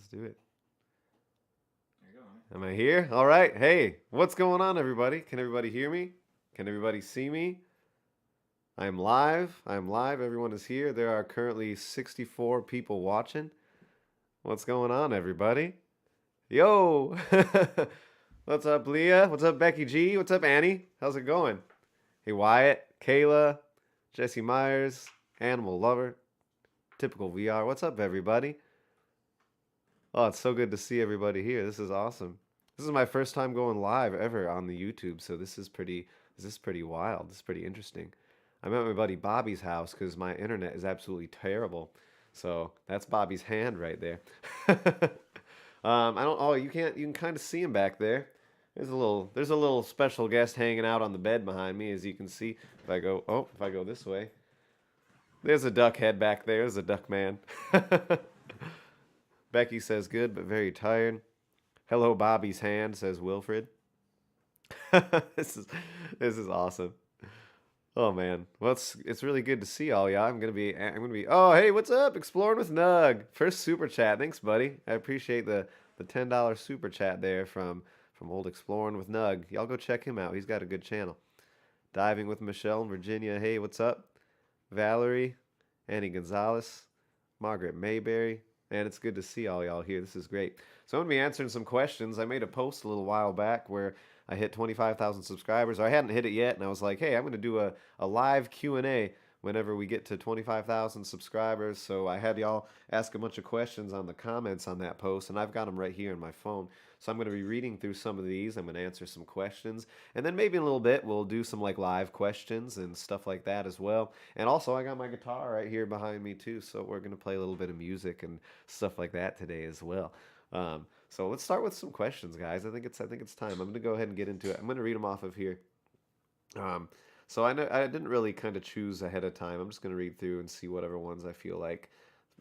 Let's do it. Am I here? All right. Hey, what's going on, everybody? Can everybody hear me? Can everybody see me? I am live. I am live. Everyone is here. There are currently 64 people watching. What's going on, everybody? Yo! What's up, Leah? What's up, Becky G? What's up, Annie? How's it going? Hey, Wyatt, Kayla, Jesse Myers, Animal Lover, Typical VR. What's up, everybody? Oh, it's so good to see everybody here. This is awesome. This is my first time going live ever on the YouTube, so this is pretty wild. This is pretty interesting. I'm at my buddy Bobby's house because my internet is absolutely terrible. So that's Bobby's hand right there. I don't. Oh, you can't. You can kind of see him back there. There's a little special guest hanging out on the bed behind me, as you can see. If I go this way, there's a duck head back there. There's a duck man. Becky says good, but very tired. Hello, Bobby's hand, says Wilfred. this is this is awesome. Oh man, well it's really good to see all y'all. I'm gonna be. Oh hey, what's up? Exploring with Nug. First super chat, thanks buddy. I appreciate the $10 super chat there from old Exploring with Nug. Y'all go check him out. He's got a good channel. Diving with Michelle in Virginia. Hey, what's up? Valerie, Annie Gonzalez, Margaret Mayberry. Man, it's good to see all y'all here. This is great. So I'm going to be answering some questions. I made a post a little while back where I hit 25,000 subscribers. Or I hadn't hit it yet, and I was like, hey, I'm going to do a live Q&A whenever we get to 25,000 subscribers. So I had y'all ask a bunch of questions on the comments on that post, and I've got them right here on my phone. So I'm going to be reading through some of these. I'm going to answer some questions, and then maybe in a little bit we'll do some like live questions and stuff like that as well. And also I got my guitar right here behind me too, so we're going to play a little bit of music and stuff like that today as well. So let's start with some questions, guys. I think it's time. I'm going to go ahead and get into it. I'm going to read them off of here. Um, so I didn't really kind of choose ahead of time. I'm just going to read through and see whatever ones I feel like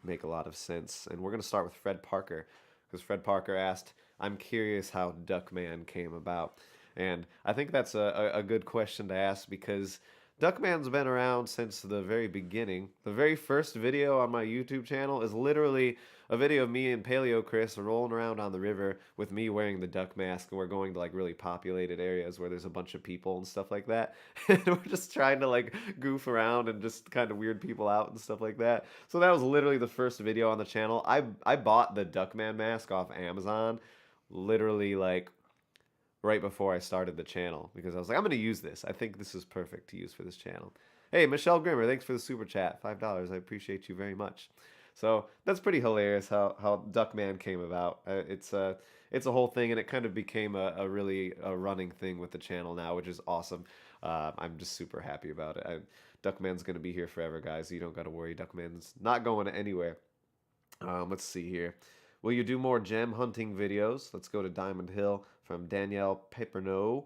make a lot of sense. And we're going to start with Fred Parker because Fred Parker asked, "I'm curious how Duckman came about." And I think that's a good question to ask because Duckman's been around since the very beginning. The very first video on my YouTube channel is literally a video of me and Paleo Chris rolling around on the river with me wearing the duck mask, and we're going to like really populated areas where there's a bunch of people and stuff like that. And we're just trying to like goof around and just kind of weird people out and stuff like that. So that was literally the first video on the channel. I bought the Duckman mask off Amazon literally like right before I started the channel because I was like, I'm going to use this. I think this is perfect to use for this channel. Hey, Michelle Grimmer, thanks for the super chat. $5. I appreciate you very much. So that's pretty hilarious how Duckman came about. It's a whole thing, and it kind of became a really a running thing with the channel now, which is awesome. I'm just super happy about it. Duckman's going to be here forever, guys. You don't got to worry. Duckman's not going anywhere. Let's see here. Will you do more gem hunting videos? Let's go to Diamond Hill from Danielle Peperno.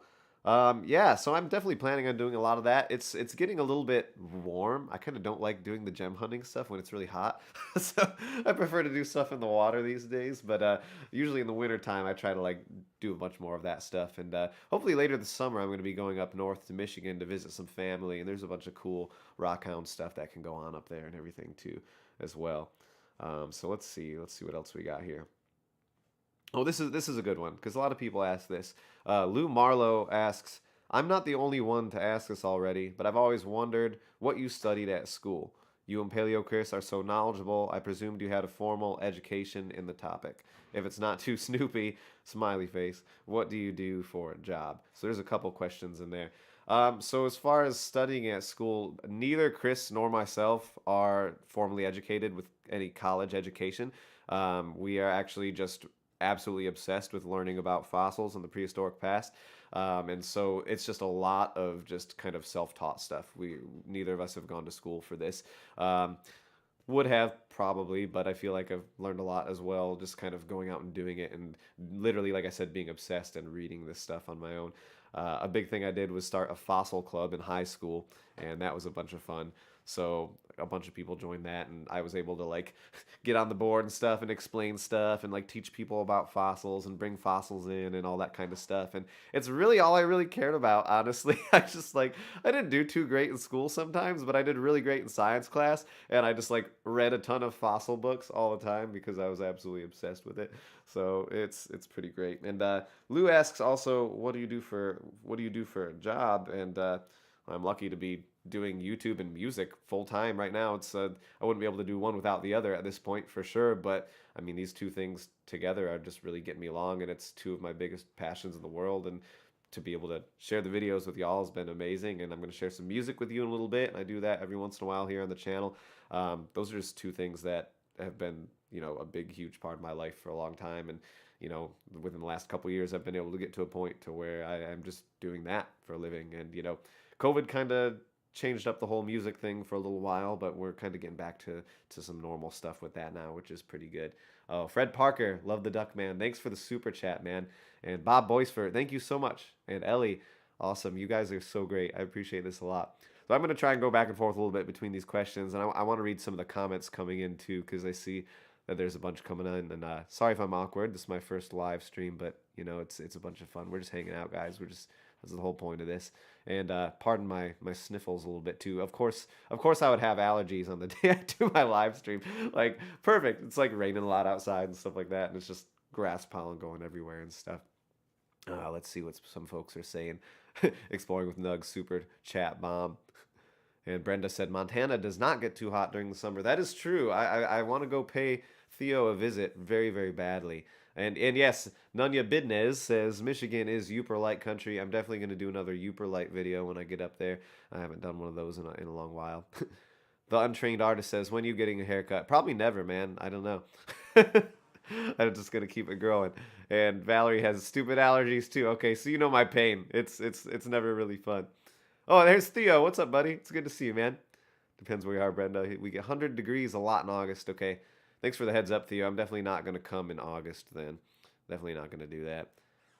Yeah, so I'm definitely planning on doing a lot of that. It's getting a little bit warm. I kind of don't like doing the gem hunting stuff when it's really hot. So I prefer to do stuff in the water these days. But usually in the winter time, I try to like do a bunch more of that stuff. And hopefully later this summer, I'm going to be going up north to Michigan to visit some family. And there's a bunch of cool rockhound stuff that can go on up there and everything too, as well. So let's see. Let's see what else we got here. Oh, this is a good one because a lot of people ask this. Lou Marlowe asks, "I'm not the only one to ask this already, but I've always wondered what you studied at school. You and Paleo Chris are so knowledgeable. I presumed you had a formal education in the topic. If it's not too Snoopy, smiley face. What do you do for a job?" So there's a couple questions in there. So as far as studying at school, neither Chris nor myself are formally educated with any college education. We are actually just absolutely obsessed with learning about fossils in the prehistoric past. And so it's just a lot of just kind of self-taught stuff. We neither of us have gone to school for this. Would have probably, but I feel like I've learned a lot as well, just kind of going out and doing it, and literally, like I said, being obsessed and reading this stuff on my own. A big thing I did was start a fossil club in high school, and that was a bunch of fun. So a bunch of people joined that, and I was able to like get on the board and stuff and explain stuff and like teach people about fossils and bring fossils in and all that kind of stuff. And it's really all I really cared about, honestly. I just like I didn't do too great in school sometimes, but I did really great in science class, and I just like read a ton of fossil books all the time because I was absolutely obsessed with it. So it's pretty great. And Lou asks also, what do you do for a job? And I'm lucky to be doing YouTube and music full time right now. It's I wouldn't be able to do one without the other at this point for sure. But I mean, these two things together are just really getting me along, and it's two of my biggest passions in the world. And to be able to share the videos with y'all has been amazing. And I'm going to share some music with you in a little bit, and I do that every once in a while here on the channel. Those are just two things that have been, a big, huge part of my life for a long time. And within the last couple years, I've been able to get to a point to where I'm just doing that for a living. And COVID kind of changed up the whole music thing for a little while, but we're kind of getting back to some normal stuff with that now, which is pretty good. Oh, Fred Parker, love the Duckman. Thanks for the super chat, man. And Bob Boysford, thank you so much. And Ellie, awesome. You guys are so great. I appreciate this a lot. So I'm going to try and go back and forth a little bit between these questions, and I want to read some of the comments coming in too, because I see that there's a bunch coming in. And sorry if I'm awkward. This is my first live stream, but it's a bunch of fun. We're just hanging out, guys. That's the whole point of this. And pardon my sniffles a little bit too. Of course, I would have allergies on the day I do my live stream. Like perfect. It's like raining a lot outside and stuff like that, and it's just grass pollen going everywhere and stuff. Let's see what some folks are saying. Exploring with Nug, super chat bomb. And Brenda said Montana does not get too hot during the summer. That is true. I want to go pay Theo a visit very, very badly. And yes, Nunya Bidnez says Michigan is Yooper Light country. I'm definitely going to do another Yooper Light video when I get up there. I haven't done one of those in a long while. The Untrained Artist says, when are you getting a haircut? Probably never, man. I don't know. I'm just gonna keep it growing. And Valerie has stupid allergies too. Okay, so you know my pain. It's never really fun. Oh, there's Theo. What's up, buddy? It's good to see you, man. Depends where you are, Brenda. We get 100 degrees a lot in August. Okay, thanks for the heads up, Theo. I'm definitely not gonna come in August then. Definitely not gonna do that.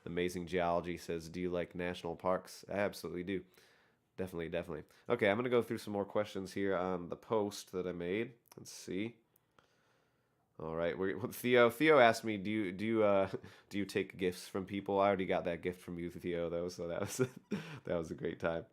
Amazing Geology says, do you like national parks? I absolutely do. Definitely, definitely. Okay, I'm gonna go through some more questions here on the post that I made. Let's see. All right, Theo asked me, do you take gifts from people? I already got that gift from you, Theo, though, so that was that was a great time.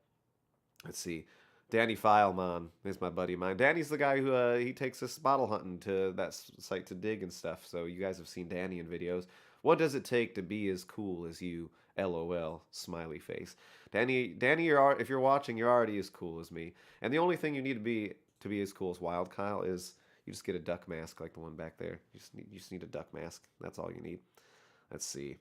Let's see. Danny Fileman is my buddy of mine. Danny's the guy who he takes us bottle hunting to that site to dig and stuff. So you guys have seen Danny in videos. What does it take to be as cool as you? LOL, smiley face. Danny, if you're watching, you're already as cool as me. And the only thing you need to be as cool as WILDKYLE is you just get a duck mask like the one back there. You just need a duck mask. That's all you need. Let's see.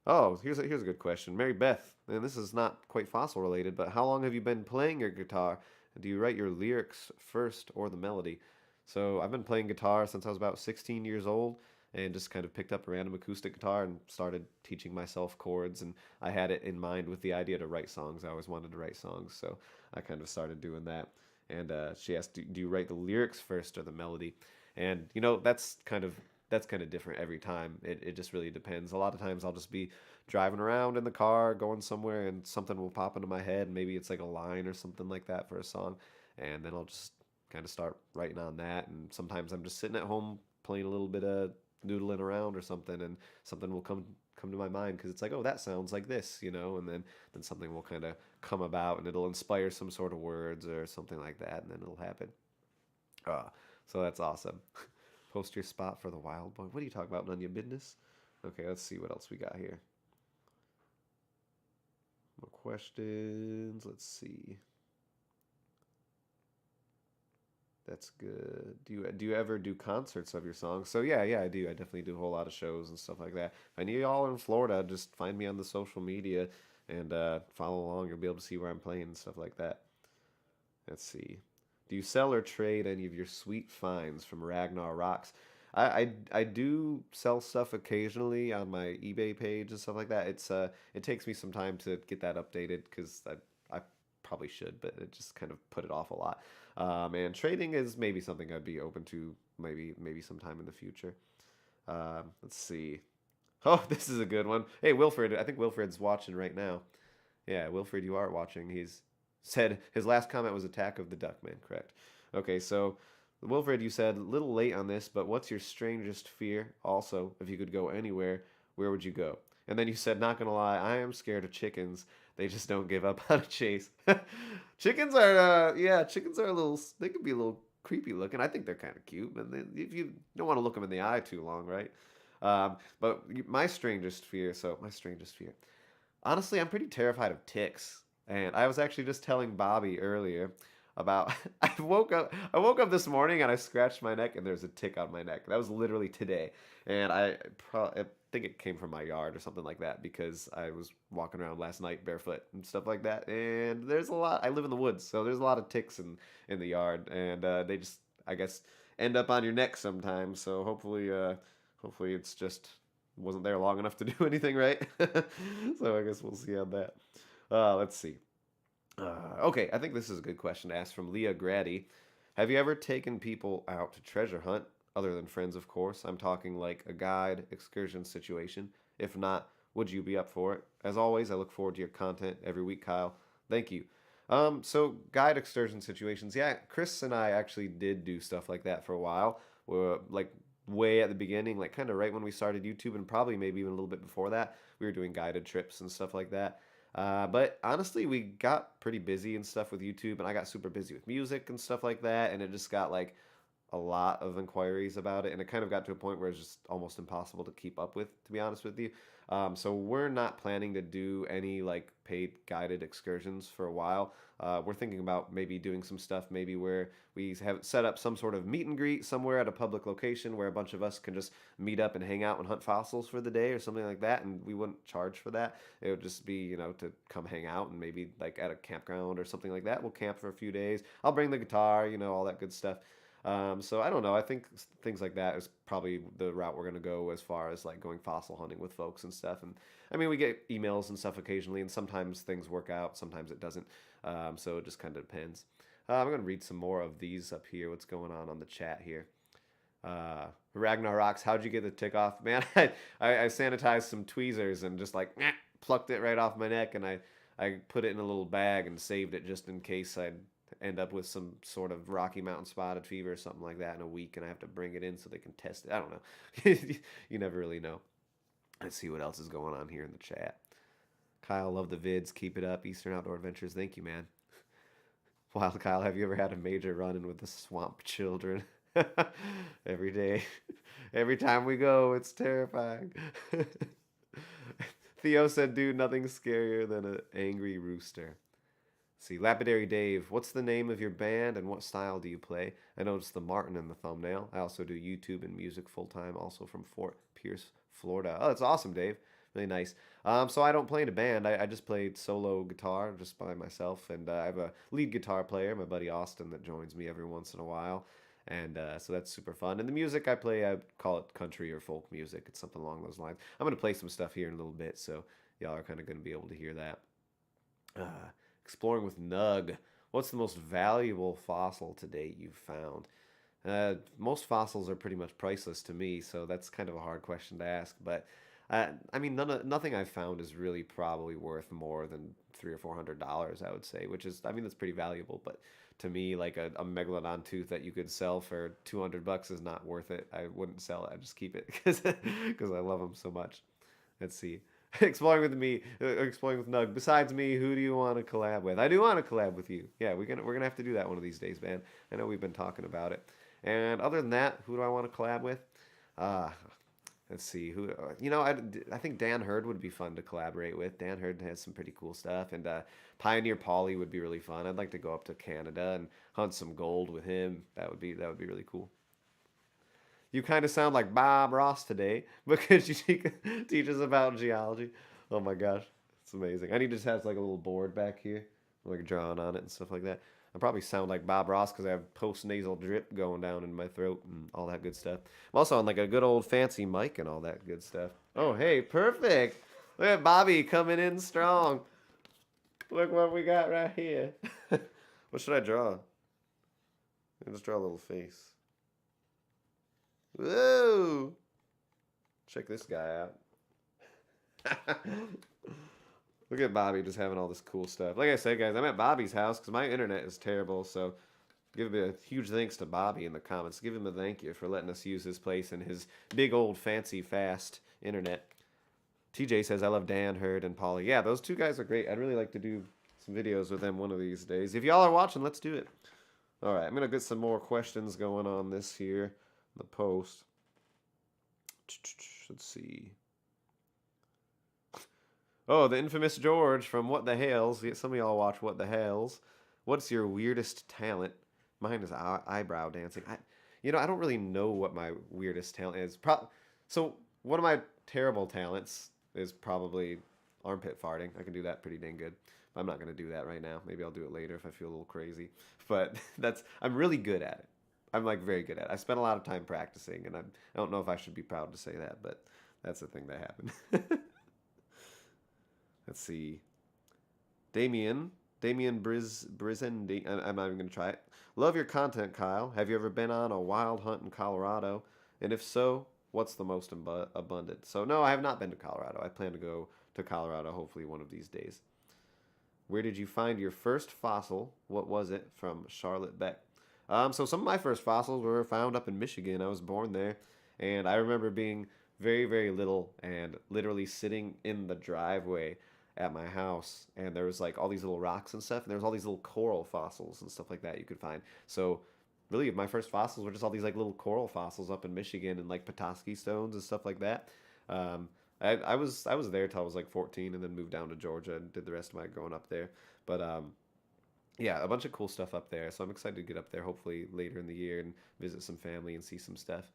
Oh, here's a good question. Mary Beth, and this is not quite fossil related, but how long have you been playing your guitar? Do you write your lyrics first or the melody? So I've been playing guitar since I was about 16 years old, and just kind of picked up a random acoustic guitar and started teaching myself chords. And I had it in mind with the idea to write songs. I always wanted to write songs, so I kind of started doing that. And she asked, do you write the lyrics first or the melody? And that's kind of different every time. It just really depends. A lot of times I'll just be driving around in the car, going somewhere, and something will pop into my head. Maybe it's like a line or something like that for a song, and then I'll just kind of start writing on that. And sometimes I'm just sitting at home playing a little bit of noodling around or something, and something will come to my mind because it's like, oh, that sounds like this, and then something will kind of come about, and it'll inspire some sort of words or something like that, and then it'll happen. So that's awesome. Post your spot for the Wild Boy. What are you talking about? None of your business? Okay, let's see what else we got here. More questions. Let's see. That's good. Do you ever do concerts of your songs? So yeah, I do. I definitely do a whole lot of shows and stuff like that. If any of y'all in Florida, just find me on the social media and follow along. You'll be able to see where I'm playing and stuff like that. Let's see. Do you sell or trade any of your sweet finds from Ragnar Rocks? I do sell stuff occasionally on my eBay page and stuff like that. It takes me some time to get that updated because I probably should, but it just kind of put it off a lot. And trading is maybe something I'd be open to maybe sometime in the future. Let's see. Oh, this is a good one. Hey, Wilfred. I think Wilfred's watching right now. Yeah, Wilfred, you are watching. Said his last comment was Attack of the Duckman, correct? Okay, so Wilfred, you said a little late on this, but what's your strangest fear? Also, if you could go anywhere, where would you go? And then you said, not gonna lie, I am scared of chickens. They just don't give up on a chase. Chickens are, yeah, chickens are a little. They can be a little creepy looking. I think they're kind of cute, but if you don't want to look them in the eye too long, right? But my strangest fear. So my strangest fear. Honestly, I'm pretty terrified of ticks. And I was actually just telling Bobby earlier about I woke up this morning and I scratched my neck and there's a tick on my neck. That was literally today. And I think it came from my yard or something like that because I was walking around last night barefoot and stuff like that. And there's a lot. I live in the woods, so there's a lot of ticks in the yard and they just I guess end up on your neck sometimes. So hopefully it's just wasn't there long enough to do anything right. So I guess we'll see on that. Let's see. Okay, I think this is a good question to ask from Leah Grady. Have you ever taken people out to treasure hunt, other than friends, of course? I'm talking like a guide excursion situation. If not, would you be up for it? As always, I look forward to your content every week, Kyle. Thank you. So guide excursion situations. Yeah, Chris and I actually did do stuff like that for a while. We're like way at the beginning, like kind of right when we started YouTube, and probably maybe even a little bit before that, we were doing guided trips and stuff like that. But honestly, we got pretty busy and stuff with YouTube, and I got super busy with music and stuff like that, and it just got like a lot of inquiries about it, and it kind of got to a point where it's just almost impossible to keep up with, to be honest with you. So we're not planning to do any like paid guided excursions for a while. We're thinking about maybe doing some stuff, maybe where we have set up some sort of meet and greet somewhere at a public location where a bunch of us can just meet up and hang out and hunt fossils for the day or something like that, and we wouldn't charge for that. It would just be, to come hang out and maybe like at a campground or something like that. We'll camp for a few days. I'll bring the guitar, all that good stuff. So I don't know. I think things like that is probably the route we're gonna go as far as like going fossil hunting with folks and stuff. And I mean, we get emails and stuff occasionally, and sometimes things work out, sometimes it doesn't. So it just kind of depends. I'm gonna read some more of these up here. What's going on the chat here? Ragnar rocks. How'd you get the tick off, man? I sanitized some tweezers and just like plucked it right off my neck, and I put it in a little bag and saved it just in case I'd end up with some sort of Rocky Mountain spotted fever or something like that in a week, and I have to bring it in so they can test it. I don't know. You never really know. Let's see what else is going on here in the chat. Kyle, love the vids. Keep it up. Eastern Outdoor Adventures. Thank you, man. Wild Kyle, have you ever had a major run-in with the swamp children? Every day. Every time we go, it's terrifying. Theo said, dude, nothing's scarier than an angry rooster. See, Lapidary Dave, what's the name of your band and what style do you play? I noticed the Martin in the thumbnail. I also do YouTube and music full time, also from Fort Pierce, Florida. Oh, that's awesome, Dave. Really nice. So I don't play in a band. I just played solo guitar just by myself, and I have a lead guitar player, my buddy Austin, that joins me every once in a while. And so that's super fun. And the music I play, I call it country or folk music. It's something along those lines. I'm going to play some stuff here in a little bit, so y'all are kind of going to be able to hear that. Exploring with Nug. What's the most valuable fossil to date you've found? Most fossils are pretty much priceless to me, so that's kind of a hard question to ask. But I mean, nothing I've found is really probably worth more than $300 or $400, I would say, which is, I mean, that's pretty valuable. But to me, like a megalodon tooth that you could sell for $200 is not worth it. I wouldn't sell it. I'd just keep it because I love them so much. Let's see. Exploring with me, exploring with Nug. Besides me, who do you want to collab with? I do want to collab with you. Yeah, we're gonna have to do that one of these days, man. I know we've been talking about it. And other than that, who do I want to collab with? Uh, let's see. Who I think Dan Hurd would be fun to collaborate with. Dan Hurd has some pretty cool stuff, and Pioneer Polly would be really fun. I'd like to go up to Canada and hunt some gold with him. That would be really cool. You kind of sound like Bob Ross today because you teach us about geology. Oh my gosh, it's amazing. I need to just have like a little board back here, like drawing on it and stuff like that. I probably sound like Bob Ross because I have post nasal drip going down in my throat and all that good stuff. I'm also on like a good old fancy mic and all that good stuff. Oh hey, perfect. Look at Bobby coming in strong. Look what we got right here. What should I draw? I just draw a little face. Whoa! Check this guy out. Look at Bobby just having all this cool stuff. Like I said, guys, I'm at Bobby's house because my internet is terrible. So give a huge thanks to Bobby in the comments. Give him a thank you for letting us use his place and his big old fancy fast internet. TJ says, I love Dan, Hurd, and Polly. Yeah, those two guys are great. I'd really like to do some videos with them one of these days. If y'all are watching, let's do it. All right, I'm going to get some more questions going on this here in the post. Let's see. Oh, the infamous George from What the Hells. Some of y'all watch What the Hells. What's your weirdest talent? Mine is eyebrow dancing. I don't really know what my weirdest talent is. So one of my terrible talents is probably armpit farting. I can do that pretty dang good. But I'm not gonna do that right now. Maybe I'll do it later if I feel a little crazy. But I'm really good at it. I'm like very good at it. I spent a lot of time practicing, and I don't know if I should be proud to say that, but that's the thing that happened. Let's see. Damien Brizendi. I'm not even going to try it. Love your content, Kyle. Have you ever been on a wild hunt in Colorado? And if so, what's the most abundant? So, no, I have not been to Colorado. I plan to go to Colorado hopefully one of these days. Where did you find your first fossil? What was it? From Charlotte Beck. So some of my first fossils were found up in Michigan. I was born there. And I remember being very, very little and literally sitting in the driveway at my house, and there was like all these little rocks and stuff, and there was all these little coral fossils and stuff like that you could find. So really, my first fossils were just all these like little coral fossils up in Michigan and like Petoskey stones and stuff like that. I was there till I was like 14, and then moved down to Georgia and did the rest of my growing up there. But yeah, a bunch of cool stuff up there. So I'm excited to get up there hopefully later in the year and visit some family and see some stuff.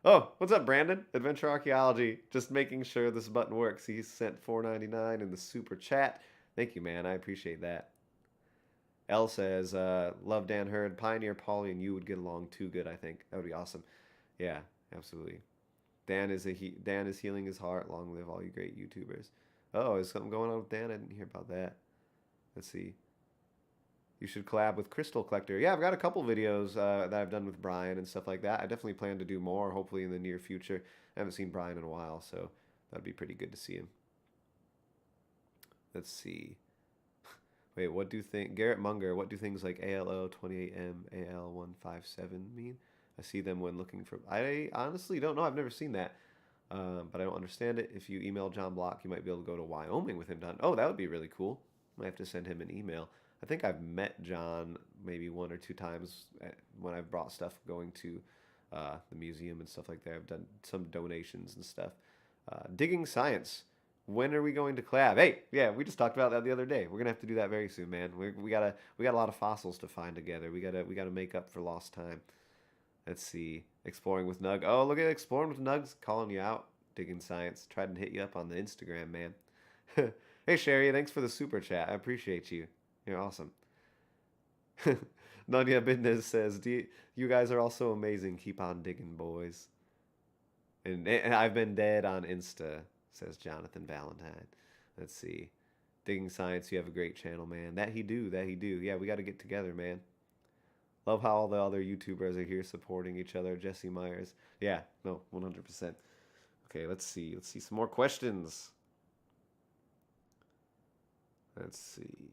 Oh, what's up, Brandon? Adventure Archaeology. Just making sure this button works. He sent $4.99 in the super chat. Thank you, man. I appreciate that. L says, love Dan Hurd, Pioneer, Polly, and you would get along too good, I think. That would be awesome. Yeah, absolutely. Dan is healing his heart. Long live all you great YouTubers. Oh, is something going on with Dan? I didn't hear about that. Let's see. You should collab with Crystal Collector. Yeah, I've got a couple videos that I've done with Brian and stuff like that. I definitely plan to do more, hopefully in the near future. I haven't seen Brian in a while, so that'd be pretty good to see him. Let's see. Wait, what do think Garrett Munger? What do things like ALO 28M, AL 157 mean? I see them when looking for. I honestly don't know. I've never seen that, but I don't understand it. If you email John Block, you might be able to go to Wyoming with him done. Oh, that would be really cool. Might have to send him an email. I think I've met John maybe one or two times when I've brought stuff going to the museum and stuff like that. I've done some donations and stuff. Digging Science. When are we going to collab? Hey, yeah, we just talked about that the other day. We're gonna have to do that very soon, man. We got a lot of fossils to find together. We gotta make up for lost time. Let's see. Exploring with Nug. Oh, look at Exploring with Nugs calling you out. Digging Science. Tried to hit you up on the Instagram, man. Hey, Sherry, thanks for the super chat. I appreciate you. You're awesome. Nadia Business says, you guys are all so amazing. Keep on digging, boys. And I've been dead on Insta, says Jonathan Valentine. Let's see. Digging Science, you have a great channel, man. That he do. Yeah, we got to get together, man. Love how all the other YouTubers are here supporting each other. Jesse Myers. Yeah, no, 100%. Okay, let's see. Let's see some more questions. Let's see.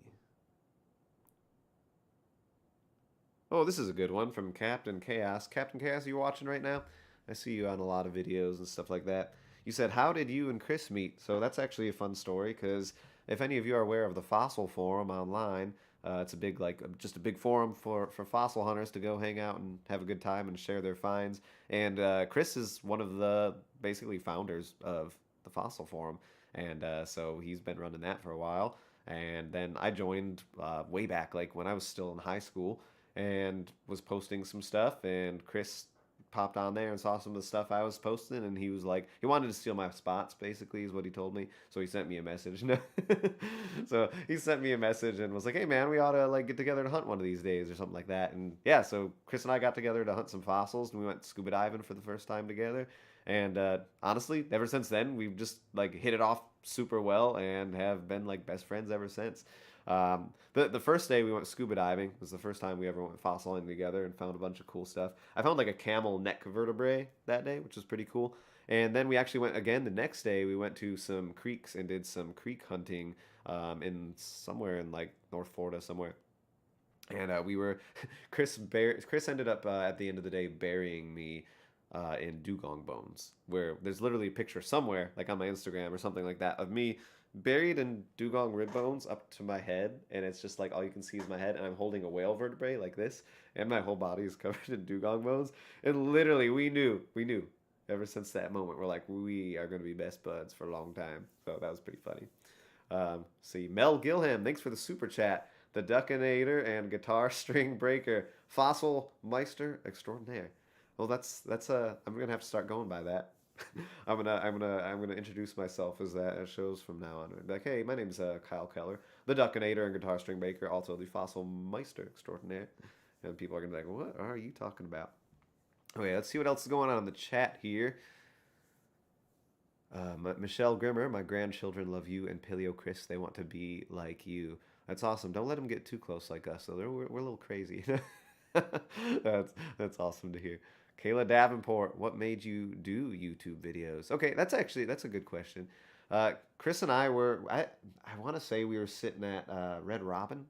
Oh, this is a good one from Captain Chaos. Captain Chaos, are you watching right now? I see you on a lot of videos and stuff like that. You said, how did you and Chris meet? So that's actually a fun story, because if any of you are aware of the Fossil Forum online, it's a big, just a big forum for fossil hunters to go hang out and have a good time and share their finds. And Chris is one of the basically founders of the Fossil Forum, and so he's been running that for a while. And then I joined way back, like when I was still in high school, and was posting some stuff, and Chris popped on there and saw some of the stuff I was posting, and he was like, he wanted to steal my spots, basically, is what he told me. So he sent me a message. So he sent me a message and was like, hey man, we ought to like get together to hunt one of these days or something like that. And yeah, so Chris and I got together to hunt some fossils, and we went scuba diving for the first time together. And honestly, ever since then, we've just like hit it off super well and have been like best friends ever since. The first day we went scuba diving was the first time we ever went fossiling together and found a bunch of cool stuff. I found like a camel neck vertebrae that day, which was pretty cool. And then we actually went again the next day. We went to some creeks and did some creek hunting in somewhere in like North Florida somewhere. And we were Chris ended up at the end of the day burying me in dugong bones, where there's literally a picture somewhere, like on my Instagram or something like that, of me buried in dugong rib bones up to my head, and it's just like all you can see is my head, and I'm holding a whale vertebrae like this, and my whole body is covered in dugong bones. And literally, we knew, ever since that moment, we're like, we are going to be best buds for a long time. So that was pretty funny. See, Mel Gilham, thanks for the super chat. The Duckinator and Guitar String Breaker, Fossil Meister Extraordinaire. Well, that's I'm gonna have to start going by that. I'm gonna introduce myself as that as shows from now on. Like, hey, my name's Kyle Keller, the Duckinator and Guitar String Breaker, also the Fossil Meister Extraordinaire. And people are gonna be like, what are you talking about? Okay, let's see what else is going on in the chat here. Michelle Grimmer, my grandchildren love you, and Paleo Chris, they want to be like you. That's awesome. Don't let them get too close like us, though. We're a little crazy. That's awesome to hear. Kayla Davenport, what made you do YouTube videos? Okay, that's a good question. Chris and I want to say we were sitting at Red Robin,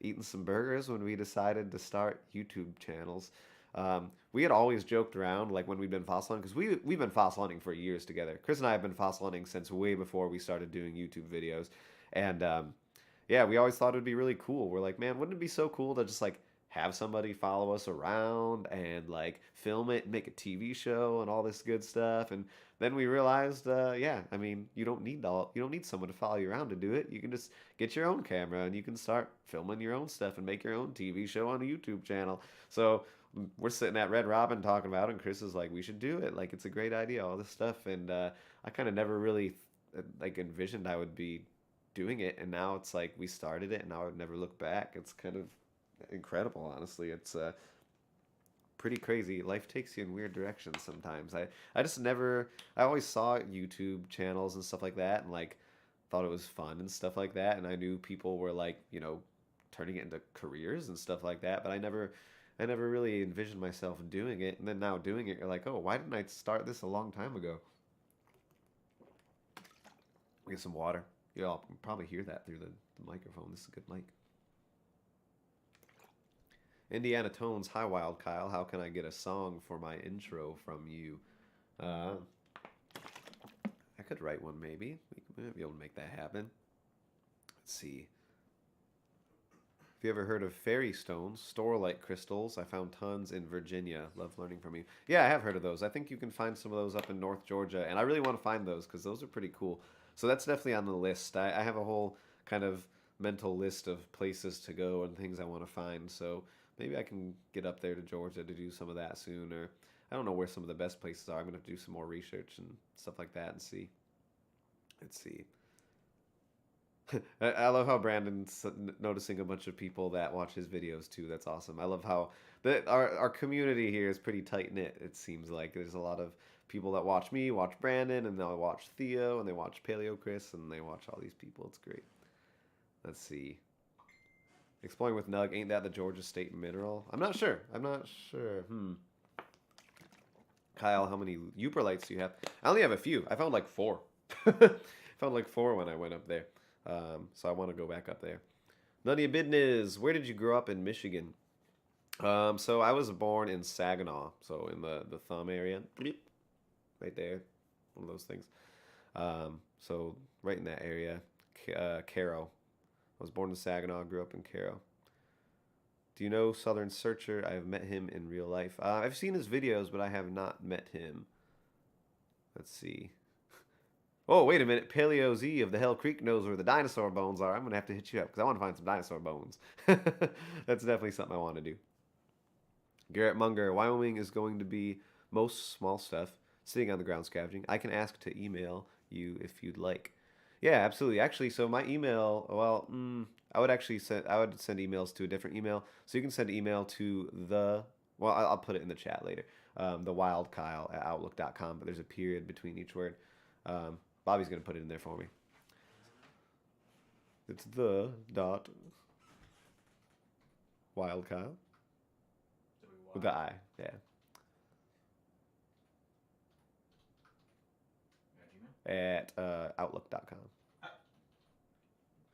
eating some burgers when we decided to start YouTube channels. We had always joked around like when we'd been fossil hunting, because we've been fossil hunting for years together. Chris and I have been fossil hunting since way before we started doing YouTube videos, and yeah, we always thought it would be really cool. We're like, man, wouldn't it be so cool to just like have somebody follow us around and like film it and make a TV show and all this good stuff. And then we realized, yeah, I mean, you don't need someone to follow you around to do it. You can just get your own camera and you can start filming your own stuff and make your own TV show on a YouTube channel. So we're sitting at Red Robin talking about it, and Chris is like, we should do it. Like, it's a great idea, all this stuff. And I kind of never really like envisioned I would be doing it, and now it's like we started it and now I would never look back. It's kind of incredible, honestly. It's pretty crazy. Life takes you in weird directions sometimes. I just never I always saw YouTube channels and stuff like that, and like thought it was fun and stuff like that, and I knew people were like, turning it into careers and stuff like that, but I never really envisioned myself doing it. And then now doing it, you're like, oh, why didn't I start this a long time ago? Get some water. Y'all can probably hear that through the microphone. This is a good mic. Indiana Tones, hi Wild Kyle. How can I get a song for my intro from you? I could write one maybe. We might be able to make that happen. Let's see. Have you ever heard of fairy stones, store-like crystals? I found tons in Virginia. Love learning from you. Yeah, I have heard of those. I think you can find some of those up in North Georgia, and I really want to find those because those are pretty cool. So that's definitely on the list. I have a whole kind of mental list of places to go and things I want to find. So maybe I can get up there to Georgia to do some of that soon, or I don't know where some of the best places are. I'm gonna have to do some more research and stuff like that and see. Let's see. I love how Brandon's noticing a bunch of people that watch his videos too. That's awesome. I love how our community here is pretty tight knit. It seems like there's a lot of people that watch me, watch Brandon, and they'll watch Theo, and they watch Paleo Chris, and they watch all these people. It's great. Let's see. Exploring with Nug, ain't that the Georgia State mineral? I'm not sure. Kyle, how many Uperlites do you have? I only have a few. I found like 4. Found like 4 when I went up there. So I want to go back up there. None of your business. Where did you grow up in Michigan? So I was born in Saginaw, so in the thumb area, right there, one of those things. So right in that area, Caro. I was born in Saginaw, grew up in Caro. Do you know Southern Searcher? I have met him in real life. I've seen his videos, but I have not met him. Let's see. Oh, wait a minute. Paleo Z of the Hell Creek knows where the dinosaur bones are. I'm going to have to hit you up because I want to find some dinosaur bones. That's definitely something I want to do. Garrett Munger, Wyoming is going to be most small stuff, sitting on the ground scavenging. I can ask to email you if you'd like. Yeah, absolutely. Actually, so my email, well, I would send emails to a different email. So you can send an email to I'll put it in the chat later. The WILDKYLE at outlook.com, but there's a period between each word. Bobby's going to put it in there for me. It's the dot WILDKYLE with the I, yeah. at outlook.com.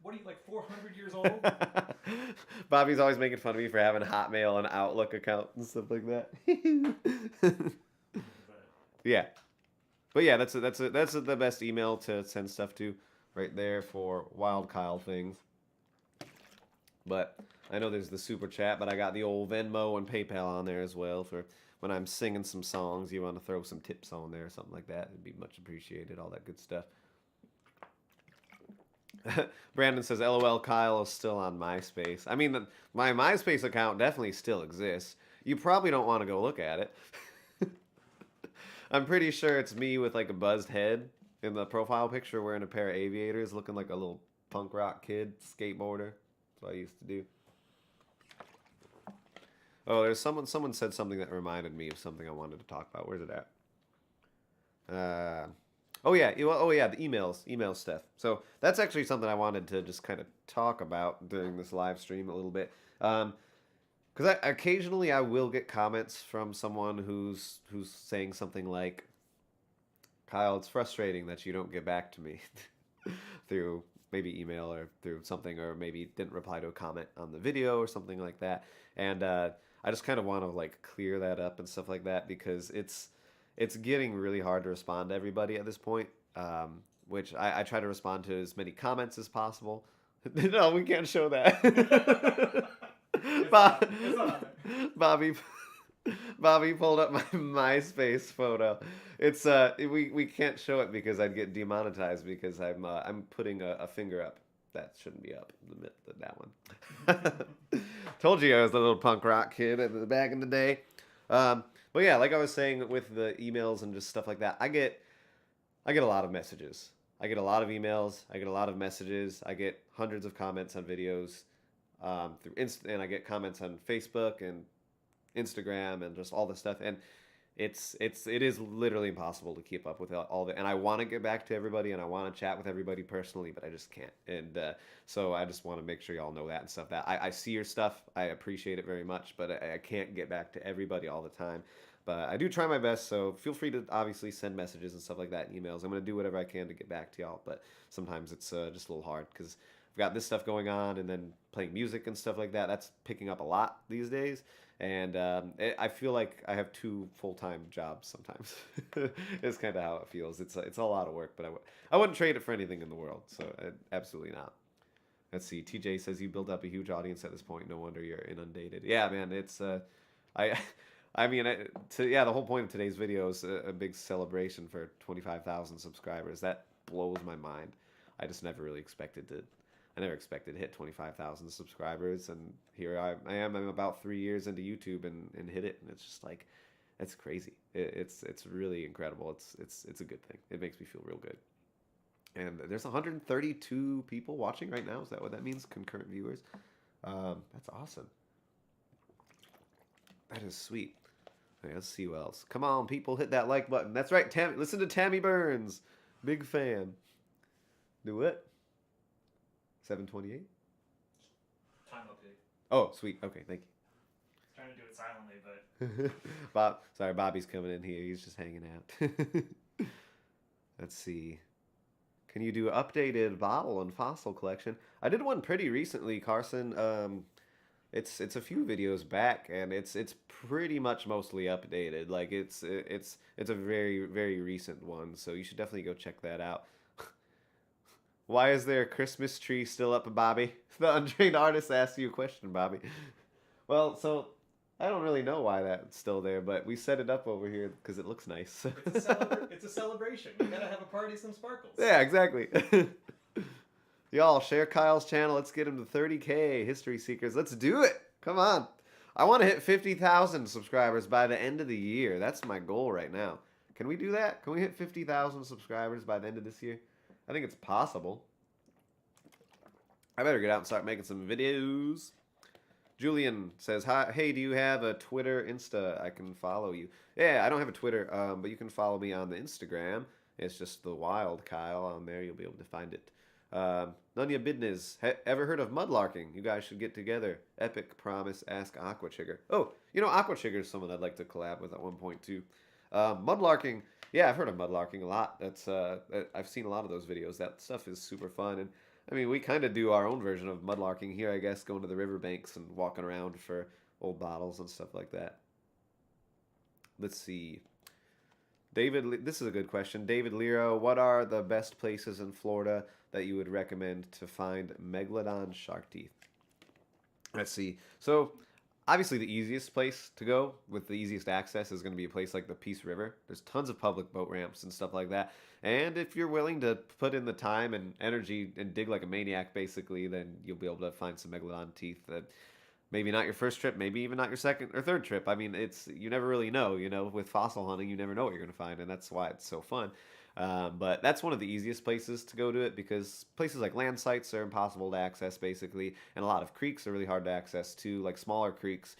What are you, like 400 years old? Bobby's always making fun of me for having Hotmail and Outlook account and stuff like that. Yeah, but yeah, that's the best email to send stuff to, right there for WILDKYLE things. But I know there's the super chat, but I got the old Venmo and PayPal on there as well for when I'm singing some songs. You want to throw some tips on there or something like that? It'd be much appreciated. All that good stuff. Brandon says, "LOL, Kyle is still on MySpace." I mean, my MySpace account definitely still exists. You probably don't want to go look at it. I'm pretty sure it's me with like a buzzed head in the profile picture wearing a pair of aviators looking like a little punk rock kid skateboarder. That's what I used to do. Oh, there's someone said something that reminded me of something I wanted to talk about. Where's it at? Oh yeah, the email stuff. So that's actually something I wanted to just kind of talk about during this live stream a little bit. Because occasionally I will get comments from someone who's saying something like, "Kyle, it's frustrating that you don't get back to me through maybe email or through something, or maybe didn't reply to a comment on the video or something like that." And I just kind of want to like clear that up and stuff like that, because it's getting really hard to respond to everybody at this point. Which I try to respond to as many comments as possible. No, we can't show that. Bobby pulled up my MySpace photo. It's we can't show it because I'd get demonetized, because I'm putting a finger up that shouldn't be up. That one. Told you I was a little punk rock kid back in the day. But yeah, like I was saying with the emails and just stuff like that, I get a lot of messages. I get a lot of emails. I get a lot of messages. I get hundreds of comments on videos and I get comments on Facebook and Instagram and just all this stuff. And it is literally impossible to keep up with all the. And I want to get back to everybody and I want to chat with everybody personally, but I just can't. And so I just want to make sure y'all know that and stuff. That I see your stuff. I appreciate it very much, but I can't get back to everybody all the time. But I do try my best, so feel free to obviously send messages and stuff like that, and emails. I'm going to do whatever I can to get back to y'all, but sometimes it's just a little hard because I've got this stuff going on and then playing music and stuff like that. That's picking up a lot these days, and I feel like I have 2 full-time jobs sometimes. It's kind of how it feels. It's a lot of work, but I wouldn't trade it for anything in the world, so absolutely not. Let's see. TJ says you built up a huge audience at this point. No wonder you're inundated. Yeah, man, it's I mean, the whole point of today's video is a big celebration for 25,000 subscribers. That blows my mind. I just never really expected to. I never expected to hit 25,000 subscribers, and here I am. I'm about 3 years into YouTube and hit it, and it's just like, it's crazy. It's really incredible. It's a good thing. It makes me feel real good. And there's 132 people watching right now. Is that what that means? Concurrent viewers. That's awesome. That is sweet. Okay, let's see what else. Come on, people, hit that like button. That's right, listen to Tammy Burns. Big fan. Do it. 7:28? Time update. Oh, sweet. Okay, thank you. Trying to do it silently, but... Sorry, Bobby's coming in here. He's just hanging out. Let's see. Can you do updated bottle and fossil collection? I did one pretty recently, Carson. It's a few videos back, and it's pretty much mostly updated. Like it's a very, very recent one, so you should definitely go check that out. Why is there a Christmas tree still up, Bobby? The untrained artist asked you a question, Bobby. Well, so I don't really know why that's still there, but we set it up over here because it looks nice. It's a celebration. We gotta have a party, some sparkles. Yeah, exactly. Y'all, share Kyle's channel. Let's get him to 30K History Seekers. Let's do it. Come on. I want to hit 50,000 subscribers by the end of the year. That's my goal right now. Can we do that? Can we hit 50,000 subscribers by the end of this year? I think it's possible. I better get out and start making some videos. Julian says, "Hi, hey, do you have a Twitter, Insta? I can follow you." Yeah, I don't have a Twitter, but you can follow me on the Instagram. It's just the WILDKYLE on there. You'll be able to find it. None of your business. Ever heard of mudlarking? You guys should get together. Epic promise. Ask Aqua Chigger. Oh, Aqua Chigger is someone I'd like to collab with at one point too. Mudlarking Yeah, I've heard of mudlarking a lot. I've seen a lot of those videos. That stuff is super fun, and I mean, we kind of do our own version of mudlarking here, I guess, going to the riverbanks and walking around for old bottles and stuff like that. Let's see. This is a good question. David Lero, what are the best places in Florida that you would recommend to find megalodon shark teeth? Let's see. So, obviously, the easiest place to go with the easiest access is going to be a place like the Peace River. There's tons of public boat ramps and stuff like that. And if you're willing to put in the time and energy and dig like a maniac, basically, then you'll be able to find some megalodon teeth. That maybe not your first trip, maybe even not your second or third trip. I mean, it's you never really know. You know, with fossil hunting, you never know what you're going to find, and that's why it's so fun. But that's one of the easiest places to go to it because places like land sites are impossible to access basically, and a lot of creeks are really hard to access too, like smaller creeks,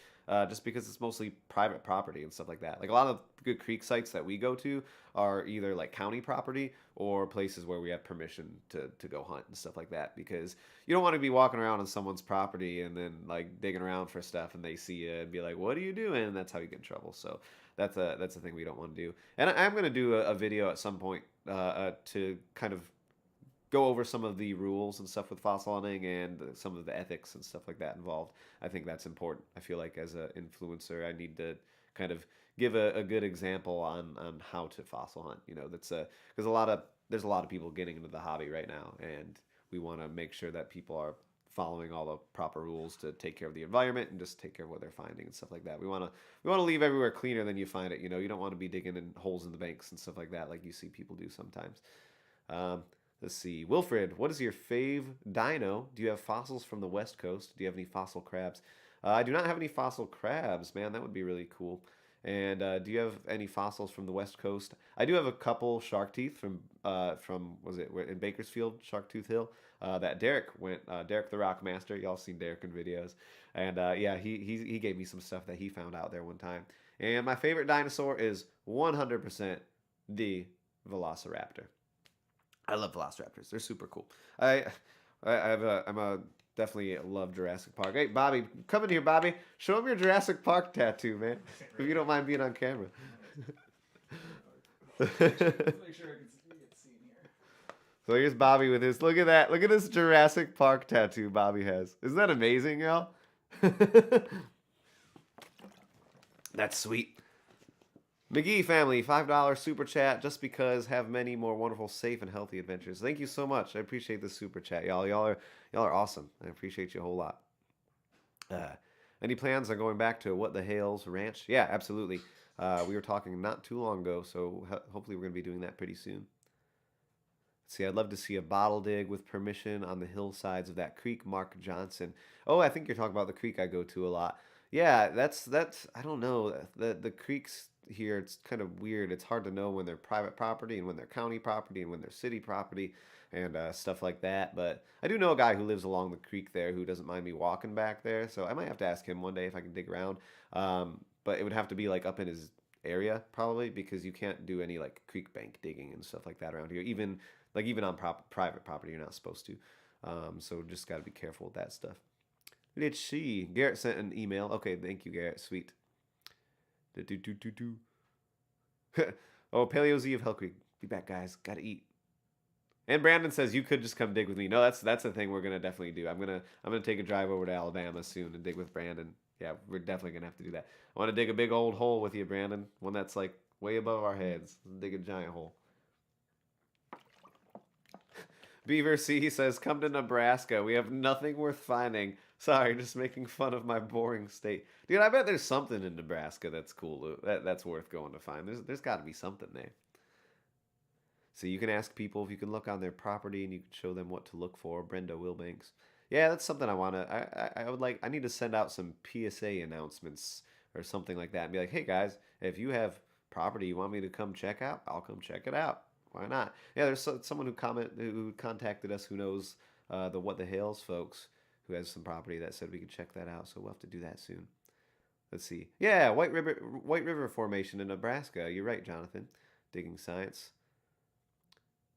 just because it's mostly private property and stuff like that. Like a lot of good creek sites that we go to are either like county property or places where we have permission to go hunt and stuff like that because you don't want to be walking around on someone's property and then like digging around for stuff and they see you and be like, "What are you doing?" And that's how you get in trouble. So that's a thing we don't want to do. And I'm going to do a video at some point to kind of go over some of the rules and stuff with fossil hunting and some of the ethics and stuff like that involved. I think that's important. I feel like as an influencer, I need to kind of give a good example on how to fossil hunt. You know, that's because there's a lot of people getting into the hobby right now, and we want to make sure that people are following all the proper rules to take care of the environment and just take care of what they're finding and stuff like that. We want to leave everywhere cleaner than you find it. You know, you don't want to be digging in holes in the banks and stuff like that, like you see people do sometimes. Um, let's see, Wilfred, what is your fave dino? Do you have fossils from the West Coast? Do you have any fossil crabs? I do not have any fossil crabs, man. That would be really cool. And do you have any fossils from the West Coast? I do have a couple shark teeth from was it in Bakersfield, Sharktooth Hill? That Derek went. Derek the Rock Master. Y'all seen Derek in videos, and yeah, he gave me some stuff that he found out there one time. And my favorite dinosaur is 100% the Velociraptor. I love Velociraptors. They're super cool. I I'm a definitely love Jurassic Park. Hey Bobby, come in here, Bobby. Show him your Jurassic Park tattoo, man. If you don't mind being on camera. Make sure I can get seen here. So here's Bobby with his. Look at that. Look at this Jurassic Park tattoo Bobby has. Isn't that amazing, y'all? That's sweet. McGee family, $5 super chat just because have many more wonderful, safe, and healthy adventures. Thank you so much. I appreciate this super chat, y'all. Y'all are awesome. I appreciate you a whole lot. Uh, any plans on going back to What the Hales Ranch? Yeah, absolutely. We were talking not too long ago, so hopefully we're gonna be doing that pretty soon. Let's see, I'd love to see a bottle dig with permission on the hillsides of that creek. Mark Johnson. Oh, I think you're talking about the creek I go to a lot. Yeah, that's. I don't know the creeks here. It's kind of weird. It's hard to know when they're private property and when they're county property and when they're city property and stuff like that. But I do know a guy who lives along the creek there who doesn't mind me walking back there. So I might have to ask him one day if I can dig around. But it would have to be like up in his area probably because you can't do any like creek bank digging and stuff like that around here. Even on private property, you're not supposed to. So just got to be careful with that stuff. Let's see. Garrett sent an email. Okay, thank you, Garrett. Sweet. Oh, Paleo Z of Hell Creek. Be back, guys. Gotta eat. And Brandon says you could just come dig with me. No, that's a thing we're gonna definitely do. I'm gonna take a drive over to Alabama soon and dig with Brandon. Yeah, we're definitely gonna have to do that. I want to dig a big old hole with you, Brandon. One that's like way above our heads. Dig a giant hole. Beaver C says, "Come to Nebraska. We have nothing worth finding. Sorry, just making fun of my boring state, dude. I bet there's something in Nebraska that's cool. That's worth going to find. There's got to be something there. So you can ask people if you can look on their property and you can show them what to look for. Brenda Wilbanks. Yeah, that's something I wanna. I would like. I need to send out some PSA announcements or something like that and be like, hey guys, if you have property you want me to come check out, I'll come check it out. Why not? Yeah, there's someone who contacted us who knows the What the Hales folks who has some property that said we could check that out. So we'll have to do that soon. Let's see. Yeah, White River Formation in Nebraska. You're right, Jonathan. Digging science.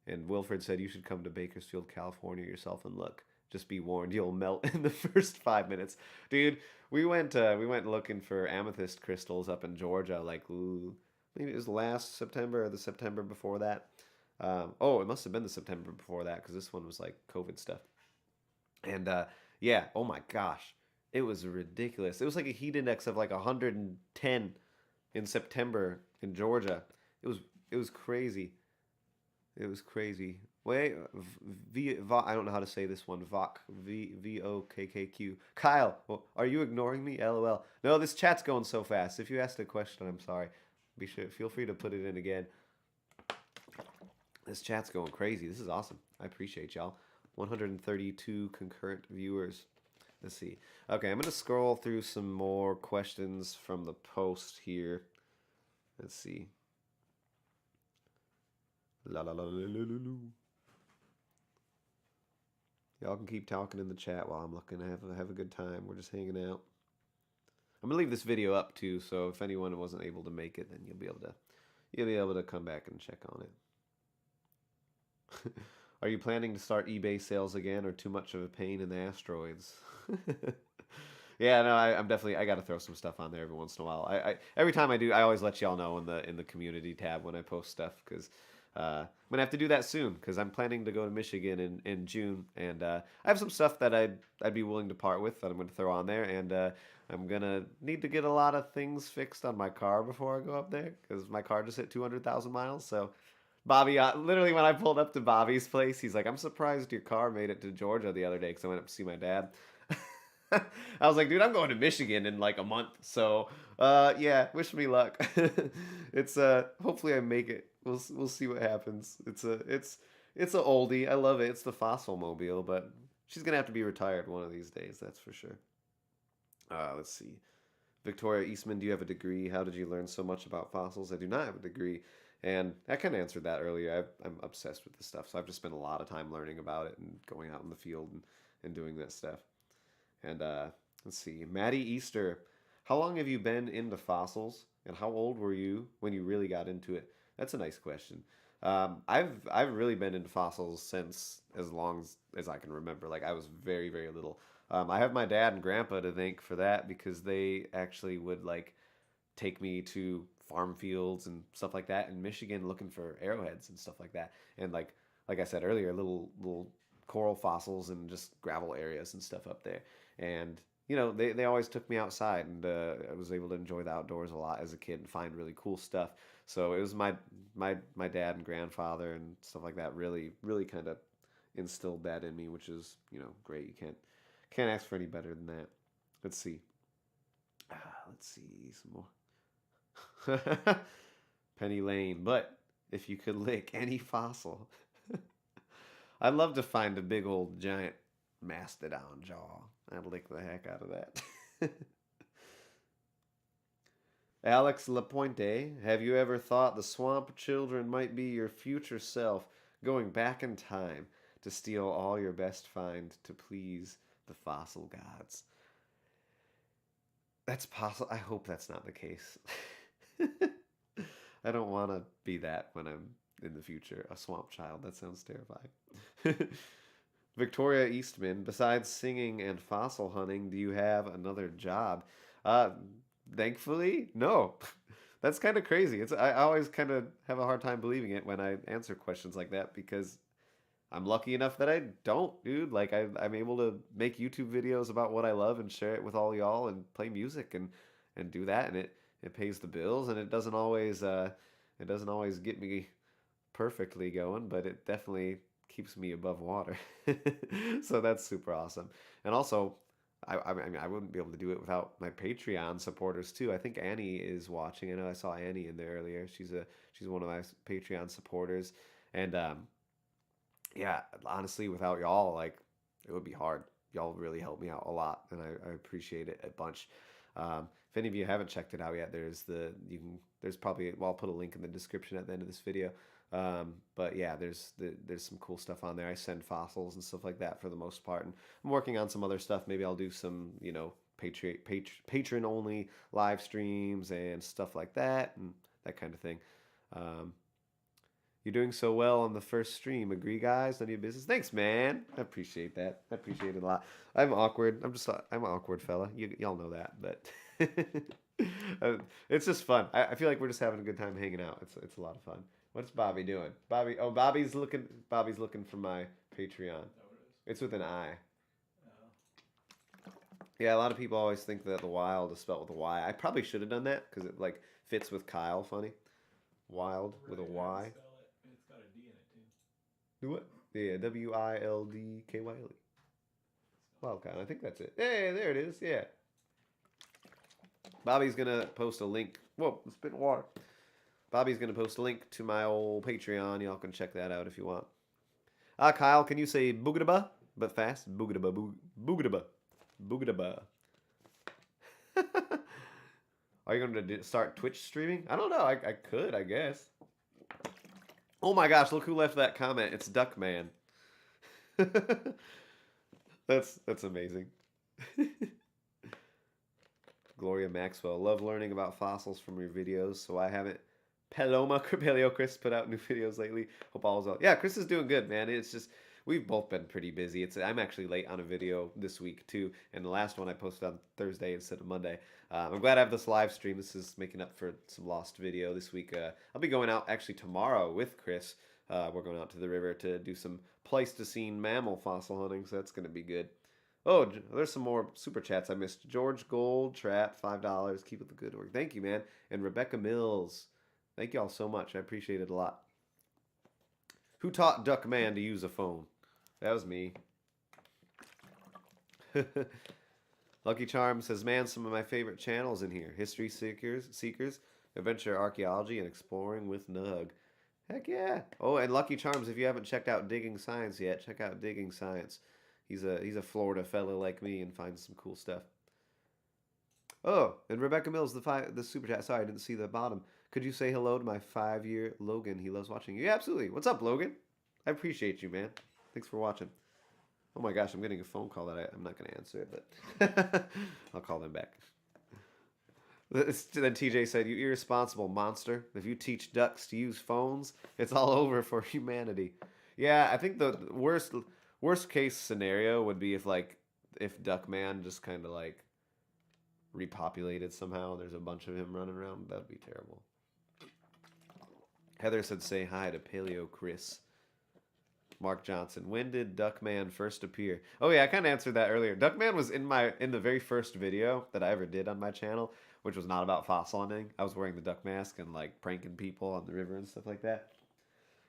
And Wilfred said you should come to Bakersfield, California yourself and look. Just be warned, you'll melt in the first 5 minutes, dude. We went looking for amethyst crystals up in Georgia, like ooh, Maybe it was last September or the September before that. Oh, it must have been the September before that because this one was like COVID stuff. And yeah, oh my gosh, it was ridiculous. It was like a heat index of like 110 in September in Georgia. It was it was crazy. It was crazy. Wait, I don't know how to say this one. VOKKQ. Kyle, are you ignoring me? LOL. No, this chat's going so fast. If you asked a question, I'm sorry. Be sure, feel free to put it in again. This chat's going crazy. This is awesome. I appreciate y'all. 132 concurrent viewers. Let's see. Okay, I'm gonna scroll through some more questions from the post here. Let's see. La la la la la la la. Y'all can keep talking in the chat while I'm looking. Have a good time. We're just hanging out. I'm gonna leave this video up too, so if anyone wasn't able to make it, then you'll be able to come back and check on it. Are you planning to start eBay sales again, or too much of a pain in the asteroids? Yeah, no, I'm definitely. I got to throw some stuff on there every once in a while. Every time I do, I always let y'all know in the community tab when I post stuff because I'm gonna have to do that soon because I'm planning to go to Michigan in June, and I have some stuff that I'd be willing to part with that I'm gonna throw on there, and I'm gonna need to get a lot of things fixed on my car before I go up there because my car just hit 200,000 miles. So Bobby, literally when I pulled up to Bobby's place, he's like, "I'm surprised your car made it to Georgia the other day because I went up to see my dad." I was like, dude, I'm going to Michigan in like a month. So, yeah, wish me luck. It's hopefully I make it. We'll see what happens. It's a oldie. I love it. It's the fossil mobile, but she's gonna have to be retired one of these days. That's for sure. Let's see. Victoria Eastman, do you have a degree? How did you learn so much about fossils? I do not have a degree. And I kind of answered that earlier. I'm obsessed with this stuff, so I've just spent a lot of time learning about it and going out in the field and doing that stuff. And let's see, Maddie Easter, how long have you been into fossils, and how old were you when you really got into it? That's a nice question. I've really been into fossils since as long as I can remember. Like I was very very little. I have my dad and grandpa to thank for that because they actually would like take me to farm fields and stuff like that in Michigan looking for arrowheads and stuff like that. And like I said earlier, little coral fossils and just gravel areas and stuff up there. And they always took me outside, and I was able to enjoy the outdoors a lot as a kid and find really cool stuff. So it was my dad and grandfather and stuff like that really really kind of instilled that in me, which is great. You can't ask for any better than that. Let's see. Let's see some more. Penny Lane. But if you could lick any fossil, I'd love to find a big old giant mastodon jaw. I'd lick the heck out of that. Alex Lapointe, have you ever thought the swamp children might be your future self going back in time to steal all your best find to please the fossil gods? That's possible. I hope that's not the case. I don't want to be that when I'm in the future, a swamp child. That sounds terrifying. Victoria Eastman, besides singing and fossil hunting, do you have another job? Uh, Thankfully, no. That's kind of crazy. I always kind of have a hard time believing it when I answer questions like that because I'm lucky enough that I don't, dude. Like I'm able to make YouTube videos about what I love and share it with all y'all and play music and do that, and it pays the bills, and it doesn't always get me perfectly going, but it definitely keeps me above water. So that's super awesome. And also, I mean, I wouldn't be able to do it without my Patreon supporters too. I think Annie is watching. I know I saw Annie in there earlier. She's one of my Patreon supporters, and yeah, honestly, without y'all, like it would be hard. Y'all really help me out a lot, and I appreciate it a bunch. If any of you haven't checked it out yet, there's probably, well, I'll put a link in the description at the end of this video. But yeah, there's some cool stuff on there. I send fossils and stuff like that for the most part, and I'm working on some other stuff. Maybe I'll do some patron only live streams and stuff like that and that kind of thing. Um, you're doing so well on the first stream. Agree, guys? None of your business. Thanks, man. I appreciate that. I appreciate it a lot. I'm awkward. I'm an awkward fella. Y'all know that, but It's just fun. I feel like we're just having a good time hanging out. It's a lot of fun. What's Bobby doing? Bobby, oh, Bobby's looking for my Patreon. Is that what it is? It's with an I. Oh. Yeah, a lot of people always think that the wild is spelled with a Y. I probably should have done that because it like fits with Kyle funny. Wild with a Really hard to Y. spell it. It's got a D in it too. Do what? Yeah, WILDKYLE. Wild Kyle. I think that's it. Hey, there it is. Yeah. Bobby's gonna post a link. Whoa, spit in water. Bobby's gonna post a link to my old Patreon. Y'all can check that out if you want. Kyle, can you say boogadaba but fast? Boogadaba, boogadaba, boogadaba. Are you going to start Twitch streaming? I don't know. I could, I guess. Oh my gosh, look who left that comment. It's Duckman. That's amazing. Gloria Maxwell. Love learning about fossils from your videos, so I haven't. Paleo Chris put out new videos lately. Hope all is well. Yeah, Chris is doing good, man. It's just we've both been pretty busy. I'm actually late on a video this week too, and the last one I posted on Thursday instead of Monday. I'm glad I have this live stream. This is making up for some lost video this week. I'll be going out actually tomorrow with Chris. We're going out to the river to do some Pleistocene mammal fossil hunting, so that's going to be good. Oh, there's some more super chats I missed. George Gold, Trap, $5. Keep up the good work. Thank you, man. And Rebecca Mills. Thank y'all so much. I appreciate it a lot. Who taught Duckman to use a phone? That was me. Lucky Charm says, man, some of my favorite channels in here. History Seekers, Adventure Archaeology, and Exploring with Nug. Heck yeah. Oh, and Lucky Charms, if you haven't checked out Digging Science yet, check out Digging Science. He's a Florida fellow like me and finds some cool stuff. Oh, and Rebecca Mills, the super chat. Sorry, I didn't see the bottom. Could you say hello to my 5-year Logan? He loves watching you. Yeah, absolutely. What's up, Logan? I appreciate you, man. Thanks for watching. Oh my gosh, I'm getting a phone call that I'm not going to answer, but I'll call them back. Then TJ said, you irresponsible monster. If you teach ducks to use phones, it's all over for humanity. Yeah, I think the worst case scenario would be if Duckman just kind of like repopulated somehow. There's a bunch of him running around. That'd be terrible. Heather said, say hi to Paleo Chris. Mark Johnson. When did Duckman first appear? Oh yeah, I kind of answered that earlier. Duckman was in the very first video that I ever did on my channel, which was not about fossil hunting. I was wearing the duck mask and like pranking people on the river and stuff like that.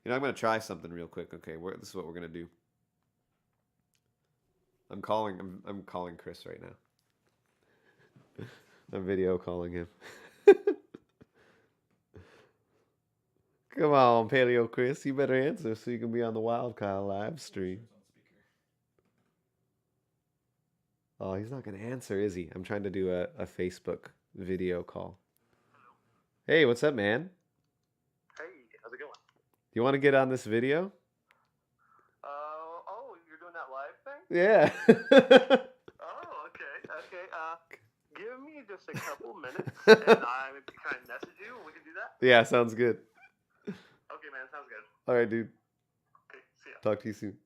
You know, I'm gonna try something real quick. Okay, this is what we're gonna do. I'm calling Chris right now. I'm video calling him. Come on, Paleo Chris, you better answer so you can be on the WILDKYLE live stream. Oh, he's not gonna answer, is he? I'm trying to do a Facebook video call. Hey, what's up, man? Hey, how's it going? You want to get on this video? Oh, you're doing that live thing? Yeah. Oh, okay. Give me just a couple minutes, and I can try and message you, and we can do that? Yeah, sounds good. Okay, man, sounds good. All right, dude. Okay, see ya. Talk to you soon.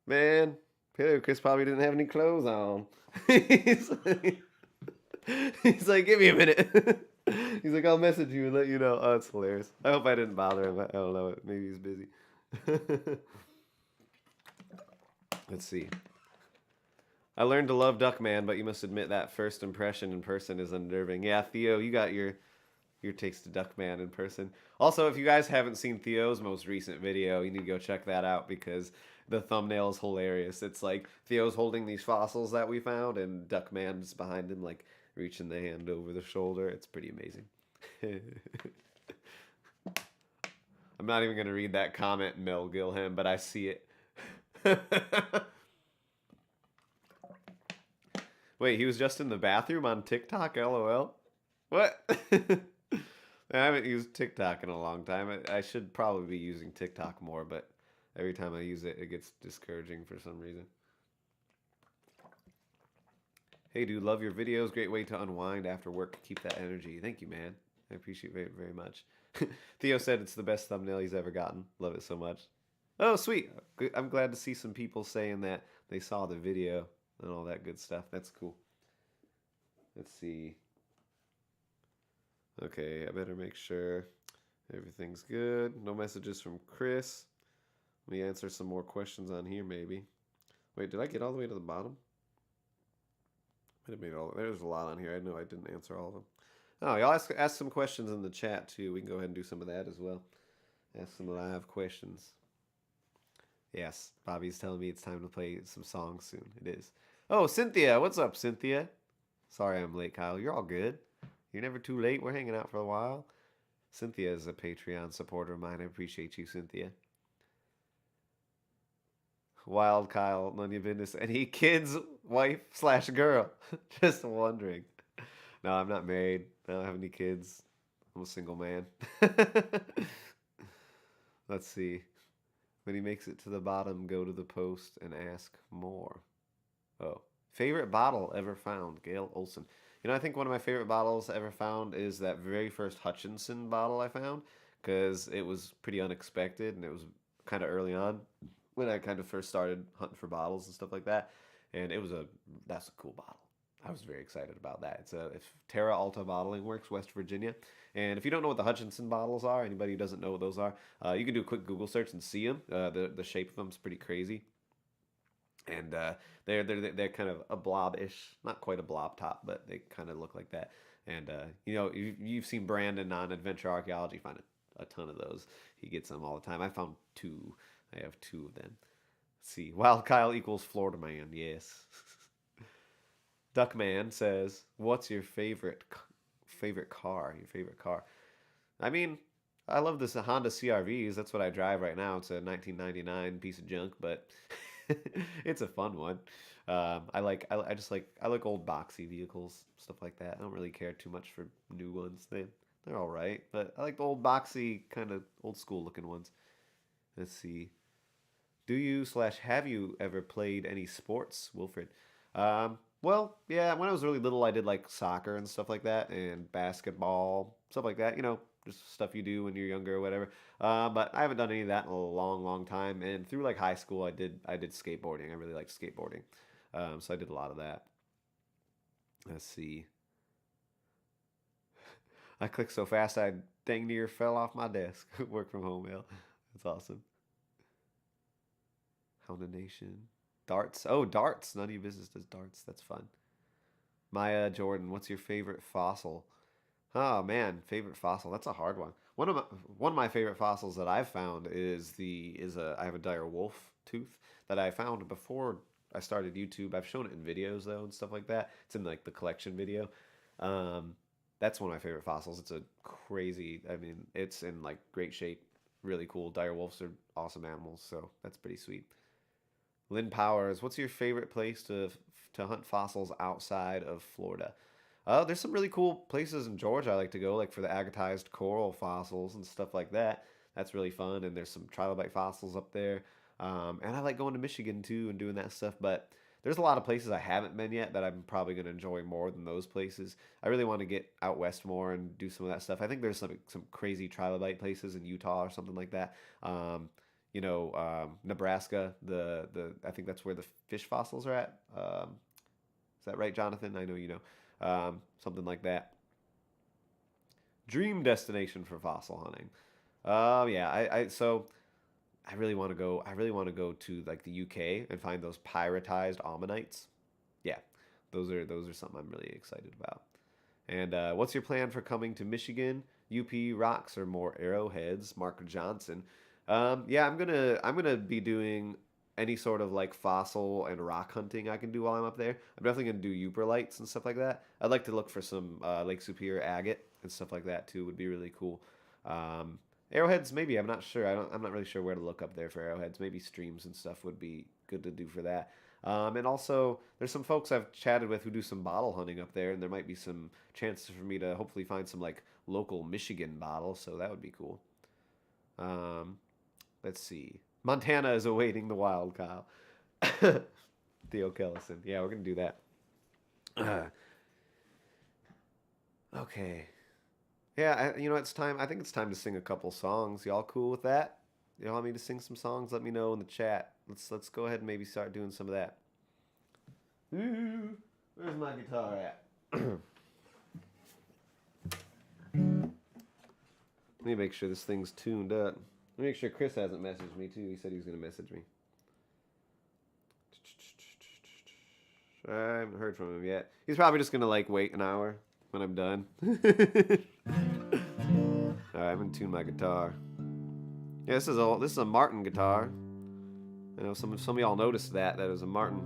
Man, Paleo Chris probably didn't have any clothes on. he's like, give me a minute. He's like, I'll message you and let you know. Oh, it's hilarious. I hope I didn't bother him. I don't know. Maybe he's busy. Let's see. I learned to love Duckman, but you must admit that first impression in person is unnerving. Yeah, Theo, you got your takes to Duckman in person. Also, if you guys haven't seen Theo's most recent video, you need to go check that out because the thumbnail is hilarious. It's like Theo's holding these fossils that we found, and Duckman's behind him, like reaching the hand over the shoulder. It's pretty amazing. I'm not even going to read that comment, Mel Gilham, but I see it. Wait, he was just in the bathroom on TikTok? LOL. What? I haven't used TikTok in a long time. I should probably be using TikTok more, but every time I use it, it gets discouraging for some reason. Hey, dude, love your videos. Great way to unwind after work. Keep that energy. Thank you, man. I appreciate it very, very much. Theo said it's the best thumbnail he's ever gotten. Love it so much. Oh, sweet. I'm glad to see some people saying that they saw the video and all that good stuff. That's cool. Let's see. Okay, I better make sure everything's good. No messages from Chris. Let me answer some more questions on here, maybe. Wait, did I get all the way to the bottom? Might have made all. There's a lot on here. I know I didn't answer all of them. Oh, y'all ask some questions in the chat too. We can go ahead and do some of that as well. Ask some live questions. Yes, Bobby's telling me it's time to play some songs soon. It is. Oh, Cynthia, what's up, Cynthia? Sorry I'm late, Kyle. You're all good. You're never too late. We're hanging out for a while. Cynthia is a Patreon supporter of mine. I appreciate you, Cynthia. Wild Kyle, none of your business. Any kids, wife / girl? Just wondering. No, I'm not married. I don't have any kids. I'm a single man. Let's see. When he makes it to the bottom, go to the post and ask more. Oh. Favorite bottle ever found? Gail Olson. You know, I think one of my favorite bottles ever found is that very first Hutchinson bottle I found, because it was pretty unexpected and it was kind of early on when I kind of first started hunting for bottles and stuff like that. And that's a cool bottle. I was very excited about that. It's Terra Alta Bottling Works, West Virginia. And if you don't know what the Hutchinson bottles are, anybody who doesn't know what those are, you can do a quick Google search and see them. The shape of them is pretty crazy. And they're kind of a blob-ish, not quite a blob top, but they kind of look like that. And you know, you've seen Brandon on Adventure Archaeology find a ton of those. He gets them all the time. I found two. I have two of them. Let's see, Wild Kyle equals Florida man. Yes. Duckman says, "What's your favorite car? Your favorite car?" I mean, I love this Honda CRVs. That's what I drive right now. It's a 1999 piece of junk, but it's a fun one. I like old boxy vehicles, stuff like that. I don't really care too much for new ones. They're all right, but I like the old boxy kind of old school looking ones. Let's see. Do you / have you ever played any sports, Wilfred? Well, yeah, when I was really little, I did like soccer and stuff like that, and basketball, stuff like that. You know, just stuff you do when you're younger or whatever. But I haven't done any of that in a long, long time. And through like high school, I did skateboarding. I really liked skateboarding, so I did a lot of that. Let's see. I clicked so fast I dang near fell off my desk. Work from home, Mail. That's awesome. Hounda Nation. Darts. Oh, darts. None of your business does darts. That's fun. Maya Jordan, what's your favorite fossil? Oh man, favorite fossil. That's a hard one. One of my favorite fossils that I've found I have a dire wolf tooth that I found before I started YouTube. I've shown it in videos though and stuff like that. It's in like the collection video. Um, that's one of my favorite fossils. It's a crazy. I mean, it's in like great shape. Really cool. Dire wolves are awesome animals, so that's pretty sweet. Lynn Powers, what's your favorite place to hunt fossils outside of Florida? There's some really cool places in Georgia I like to go, like for the agatized coral fossils and stuff like that. That's really fun, and there's some trilobite fossils up there. And I like going to Michigan too and doing that stuff, but there's a lot of places I haven't been yet that I'm probably going to enjoy more than those places. I really want to get out west more and do some of that stuff. I think there's some crazy trilobite places in Utah or something like that. Nebraska. I think that's where the fish fossils are at. Is that right, Jonathan? I know you know. Something like that. Dream destination for fossil hunting. Yeah. I really want to go. I really want to go to like the UK and find those pyritized ammonites. Yeah, those are something I'm really excited about. And what's your plan for coming to Michigan? UP rocks or more arrowheads? Mark Johnson. Yeah, I'm gonna be doing any sort of like fossil and rock hunting I can do while I'm up there. I'm definitely gonna do Uperlites and stuff like that. I'd like to look for some Lake Superior agate and stuff like that too. Would be really cool. Arrowheads, maybe. I'm not sure. I'm not really sure where to look up there for arrowheads. Maybe streams and stuff would be good to do for that. And also, there's some folks I've chatted with who do some bottle hunting up there, and there might be some chances for me to hopefully find some like local Michigan bottles. So that would be cool. Um, let's see. Montana is awaiting the wild, Kyle. Theo Kellison. Yeah, we're gonna do that. Okay. Yeah, it's time. I think it's time to sing a couple songs. Y'all cool with that? Y'all want me to sing some songs? Let me know in the chat. Let's go ahead and maybe start doing some of that. Ooh, where's my guitar at? Let me make sure this thing's tuned up. Let me make sure Chris hasn't messaged me too. He said he was going to message me. I haven't heard from him yet. He's probably just going to like wait an hour when I'm done. Alright, I'm going to tune my guitar. Yeah, this is a Martin guitar. I know some of y'all noticed that it was a Martin.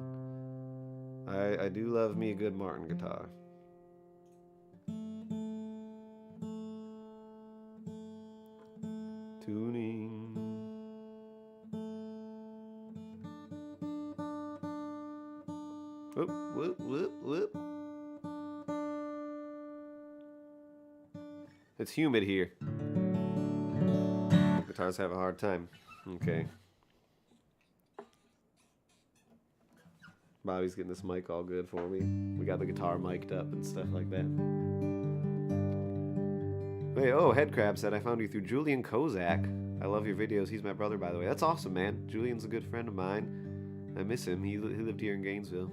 I do love me a good Martin guitar. Tuning. Whoop, whoop, whoop, whoop. It's humid here. Guitars have a hard time. Okay. Bobby's getting this mic all good for me. We got the guitar mic'd up and stuff like that. Wait, oh, Headcrab said, I found you through Julian Kozak. I love your videos. He's my brother, by the way. That's awesome, man. Julian's a good friend of mine. I miss him. He lived here in Gainesville.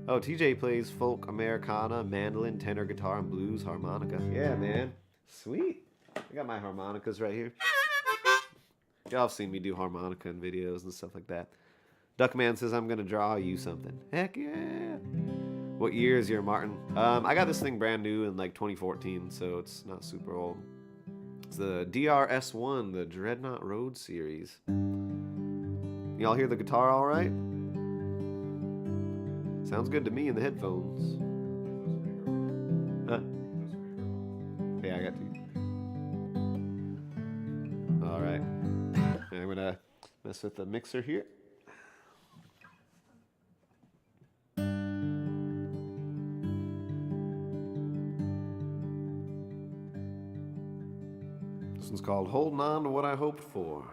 Oh, TJ plays folk, Americana, mandolin, tenor, guitar, and blues, harmonica. Yeah, man. Sweet. I got my harmonicas right here. Y'all have seen me do harmonica in videos and stuff like that. Duckman says, I'm going to draw you something. Heck yeah. What year is your Martin? I got this thing brand new in like 2014, so it's not super old. It's the DRS1, the Dreadnought Road series. Y'all hear the guitar all right? Sounds good to me in the headphones. Huh? Yeah, I got two. All right. I'm going to mess with the mixer here. This one's called Holding On to What I Hoped For.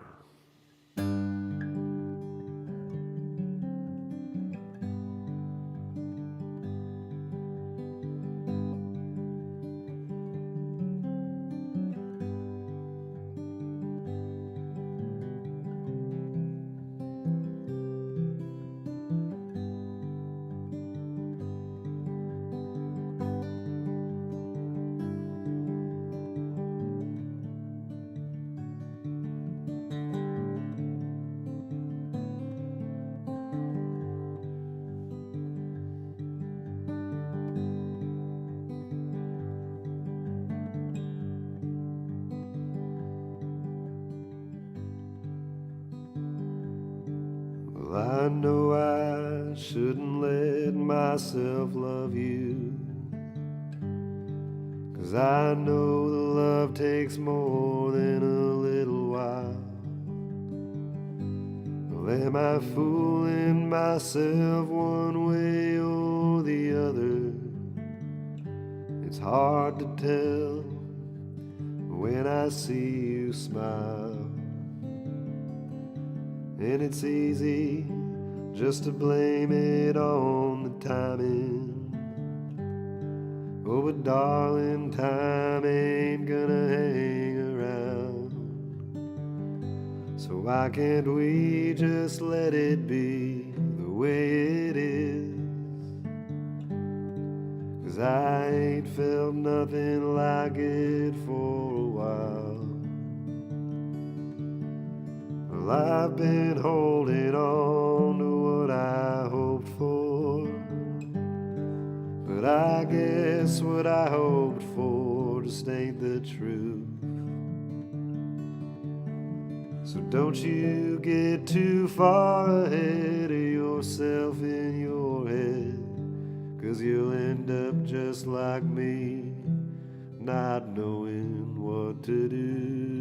I know I shouldn't let myself love you, 'cause I know the love takes more than a little while. Well, am I fooling myself one way or the other? It's hard to tell when I see you smile. And it's easy just to blame it on the timing. Oh, but darling, time ain't gonna hang around. So why can't we just let it be the way it is? 'Cause I ain't felt nothing like it for a while. Well, I've been holding on to what I hoped for, but I guess what I hoped for just ain't the truth. So don't you get too far ahead of yourself in your head, 'cause you'll end up just like me, not knowing what to do.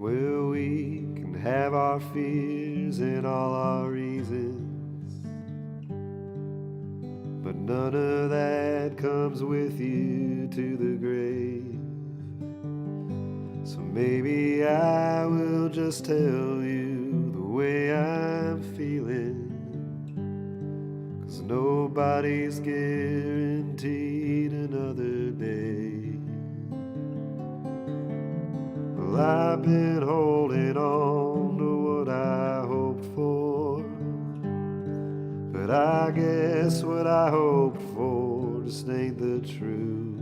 Well, we can have our fears and all our reasons, but none of that comes with you to the grave. So maybe I will just tell you the way I'm feeling, 'cause nobody's guaranteed another day. Well, I've been holding on to what I hoped for, but I guess what I hoped for just ain't the truth.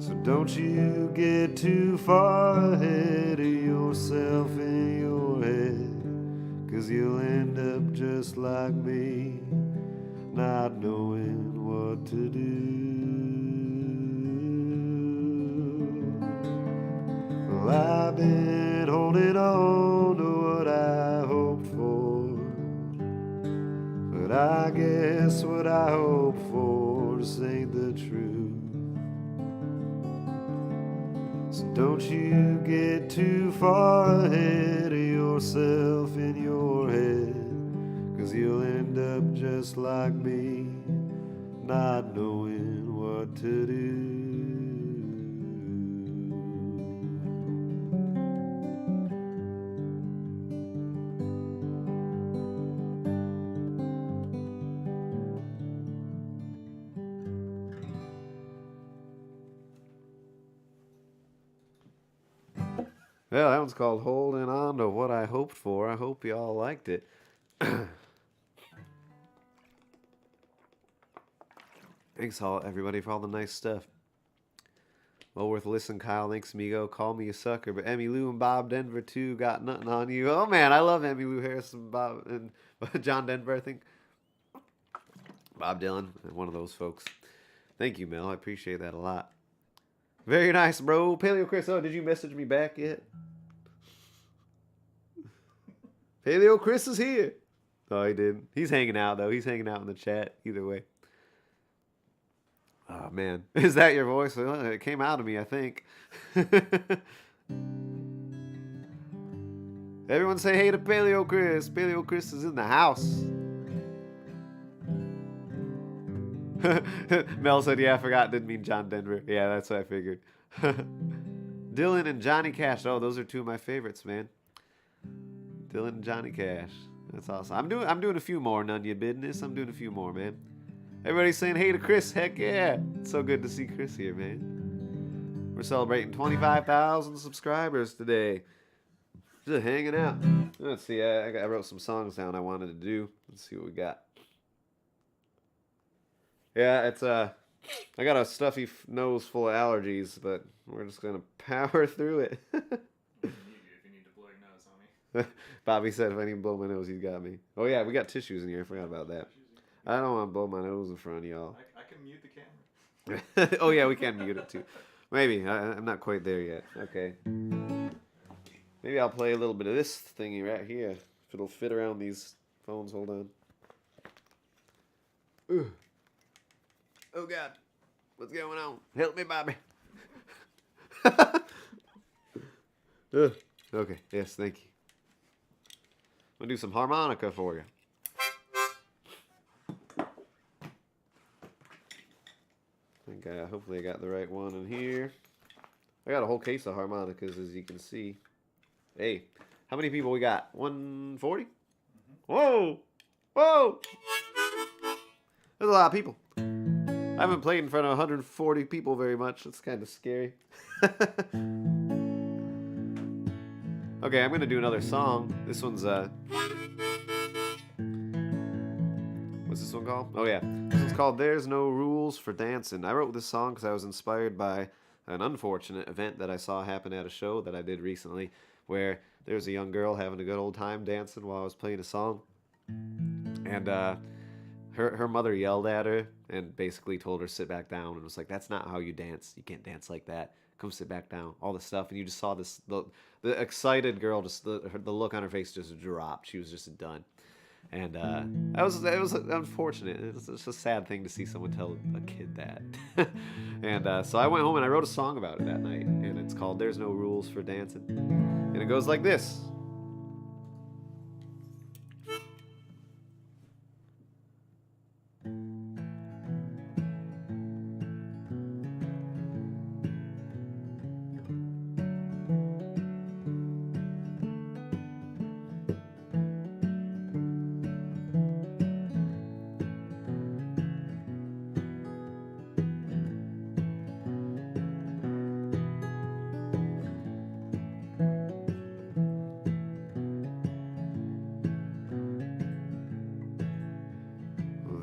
So don't you get too far ahead of yourself in your head, 'cause you'll end up just like me, not knowing what to do. Well, I've been holding on to what I hoped for, but I guess what I hoped for just ain't the truth. So don't you get too far ahead of yourself in your head, 'cause you'll end up just like me, not knowing what to do. Well, that one's called Holding On to What I Hoped For. I hope y'all liked it. Thanks all everybody for all the nice stuff. Well worth listening, Kyle. Thanks, amigo. Call me a sucker, but Emmy Lou and Bob Denver too got nothing on you. Oh man, I love Emmy Lou Harris and Bob and John Denver, I think. Bob Dylan, one of those folks. Thank you, Mel. I appreciate that a lot. Very nice, bro. Paleo Chris, oh, did you message me back yet? Paleo Chris is here. Oh, he didn't. He's hanging out, though. He's hanging out in the chat. Either way. Oh, man. Is that your voice? Well, it came out of me, I think. Everyone say hey to Paleo Chris. Paleo Chris is in the house. Mel said, yeah, I forgot. Didn't mean John Denver. Yeah, that's what I figured. Dylan and Johnny Cash. Oh, those are two of my favorites, man. Dylan and Johnny Cash. That's awesome. I'm doing a few more, none of your business. I'm doing a few more, man. Everybody's saying hey to Chris. Heck yeah. It's so good to see Chris here, man. We're celebrating 25,000 subscribers today. Just hanging out. Let's see. I wrote some songs down I wanted to do. Let's see what we got. Yeah, it's I got a stuffy nose full of allergies, but we're just gonna power through it. If you need to blow your nose, homie. Bobby said if I need to blow my nose, he's got me. Oh yeah, we got tissues in here. I forgot about that. I don't want to blow my nose in front of y'all. I can mute the camera. Oh yeah, we can mute it too. Maybe. I'm not quite there yet. Okay. Maybe I'll play a little bit of this thingy right here. If it'll fit around these phones. Hold on. Ugh. Oh God, what's going on? Help me, Bobby. Okay, yes, thank you. I'm gonna do some harmonica for you. I think hopefully I got the right one in here. I got a whole case of harmonicas, as you can see. Hey, how many people we got? 140? Whoa! Whoa! There's a lot of people. I haven't played in front of 140 people very much. It's kind of scary. Okay, I'm going to do another song. This one's, what's this one called? Oh, yeah. This one's called There's No Rules for Dancing. I wrote this song because I was inspired by an unfortunate event that I saw happen at a show that I did recently, where there was a young girl having a good old time dancing while I was playing a song. And, her mother yelled at her and basically told her to sit back down and was like, that's not how you dance. You can't dance like that. Come sit back down. All this stuff. And you just saw this, the excited girl, just the look on her face just dropped. She was just done. And it was unfortunate. It's just a sad thing to see someone tell a kid that. And so I went home and I wrote a song about it that night. And It's called There's No Rules for Dancing. And it goes like this.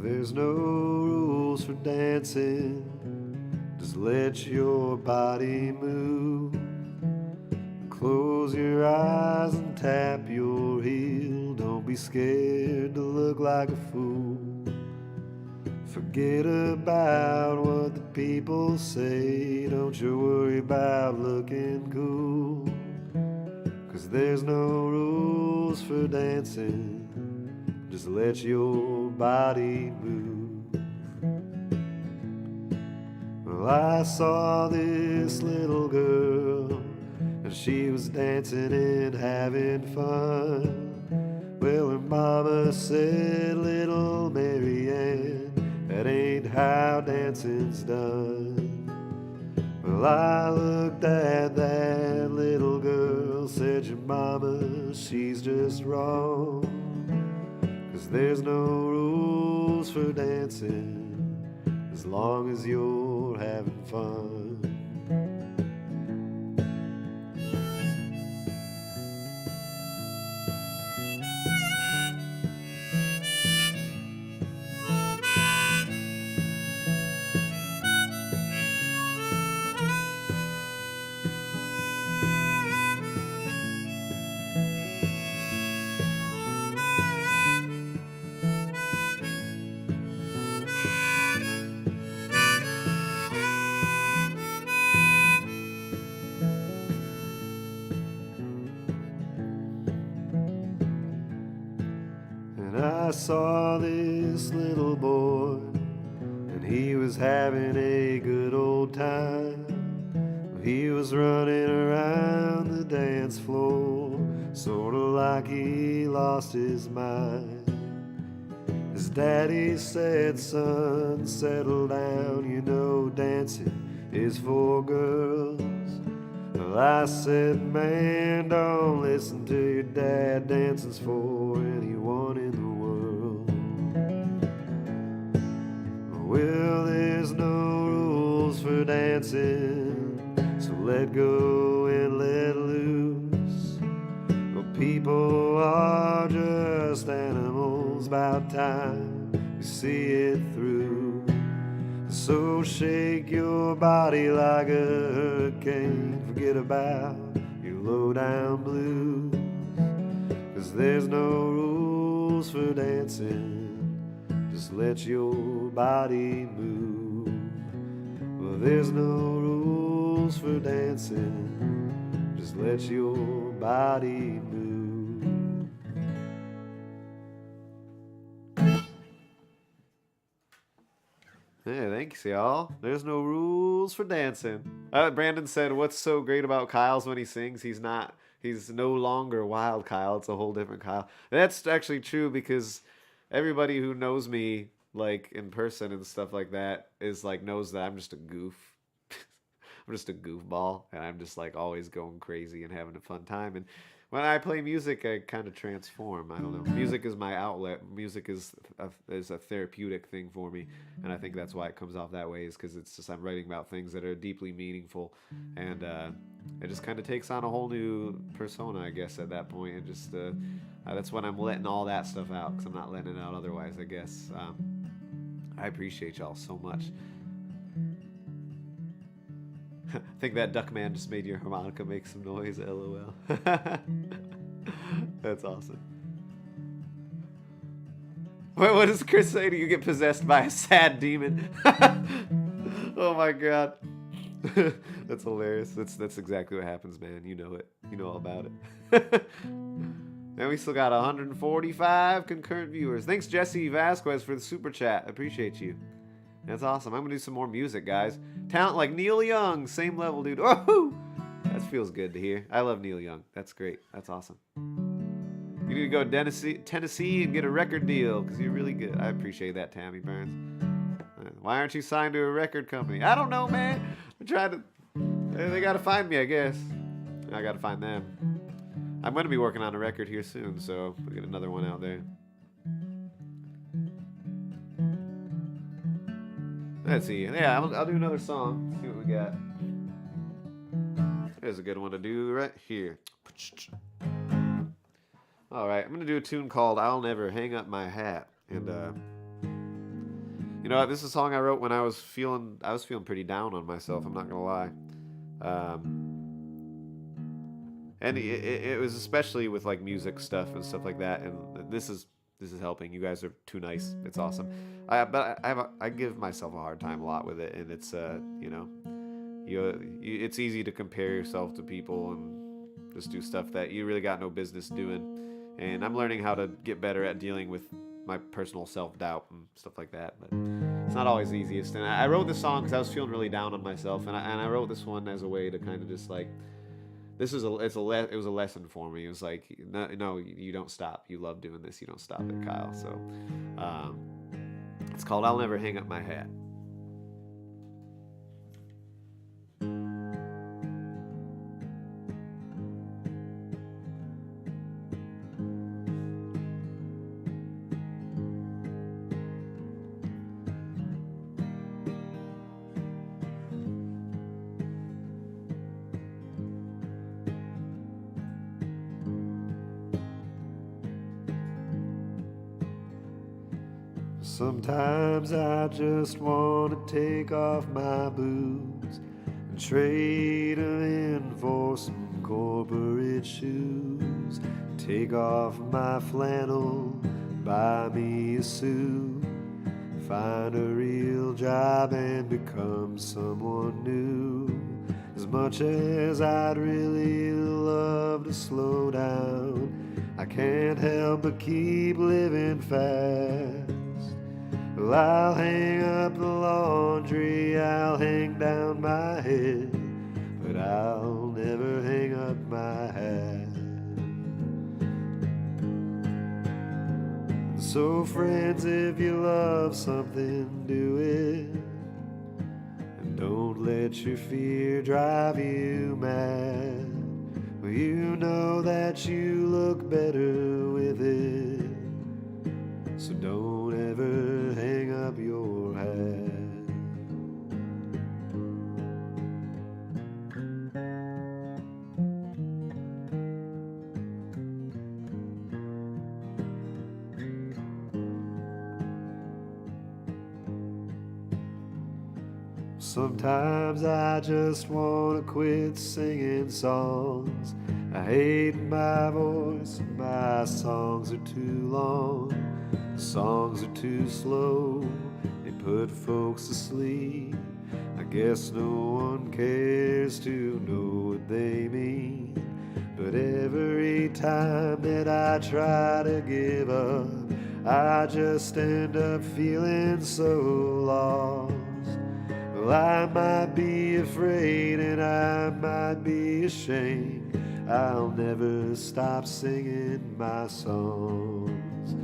There's no rules for dancing. Just let your body move. Close your eyes and tap your heel. Don't be scared to look like a fool. Forget about what the people say. Don't you worry about looking cool. 'Cause there's no rules for dancing. Just let your body move. Well, I saw this little girl, and she was dancing and having fun. Well, her mama said, little Mary Ann, that ain't how dancing's done. Well, I looked at that little girl, said, your mama, she's just wrong. 'Cause there's no rules for dancing as long as you're having fun. I saw this little boy, and he was having a good old time. He was running around the dance floor, sort of like he lost his mind. His daddy said, son, settle down, you know dancing is for girls. Well, I said, man, don't listen to your dad, dancing's for anyone in the world. Well, there's no rules for dancing, so let go and let loose. Well, people are just animals, about time you see it through. So shake your body like a hurricane, forget about your low-down blues. 'Cause there's no rules for dancing, just let your body move. Well, there's no rules for dancing, just let your body move. Yeah, thanks, y'all. There's no rules for dancing. Brandon said, what's so great about Kyle's when he sings? He's no longer Wild Kyle. It's a whole different Kyle. That's actually true because everybody who knows me, like, in person and stuff like that, is like, knows that I'm just a goof. I'm just a goofball, and I'm just, like, always going crazy and having a fun time. And when I play music, I kind of transform. I don't know. Music is my outlet. Music is a therapeutic thing for me, and I think that's why it comes off that way. Is because it's just I'm writing about things that are deeply meaningful, and it just kind of takes on a whole new persona, I guess, at that point. And just that's when I'm letting all that stuff out, because I'm not letting it out otherwise, I guess. I appreciate y'all so much. I think that Duckman just made your harmonica make some noise, LOL. That's awesome. What does Chris say? Do you get possessed by a sad demon? Oh my god. That's hilarious. That's exactly what happens, man. You know it. You know all about it. And we still got 145 concurrent viewers. Thanks, Jesse Vasquez, for the super chat. I appreciate you. That's awesome. I'm going to do some more music, guys. Talent like Neil Young. Same level, dude. Oh, feels good to hear. I love Neil Young. That's great. That's awesome. You need to go to Tennessee and get a record deal because you're really good. I appreciate that, Tammy Burns. Why aren't you signed to a record company? I don't know, man. I'm trying to. They got to find me, I guess. I got to find them. I'm going to be working on a record here soon, so we'll get another one out there. Let's see. Yeah, I'll do another song. See what we got. There's a good one to do right here. All right, I'm gonna do a tune called "I'll Never Hang Up My Hat," and you know, this is a song I wrote when I was feeling pretty down on myself. I'm not gonna lie, and it was especially with like music stuff and stuff like that. And this is helping. You guys are too nice. It's awesome. I give myself a hard time a lot with it, and it's you know, it's easy to compare yourself to people and just do stuff that you really got no business doing. And I'm learning how to get better at dealing with my personal self-doubt and stuff like that. But it's not always the easiest. And I wrote this song because I was feeling really down on myself, and I wrote this one as a way to kind of just like, it was a lesson for me. It was like, no, you don't stop. You love doing this. You don't stop it, Kyle. So it's called "I'll Never Hang Up My Hat." Sometimes I just want to take off my boots and trade them in for some corporate shoes. Take off my flannel, buy me a suit, find a real job and become someone new. As much as I'd really love to slow down, I can't help but keep living fast. Well, I'll hang up the laundry, I'll hang down my head, but I'll never hang up my hat. So friends, if you love something, do it, and don't let your fear drive you mad. Well, you know that you look better with it, so don't ever hang up your hat. Sometimes I just want to quit singing songs. I hate my voice, my songs are too long. The songs are too slow, they put folks to sleep. I guess no one cares to know what they mean. But every time that I try to give up, I just end up feeling so lost. Well, I might be afraid and I might be ashamed. I'll never stop singing my songs.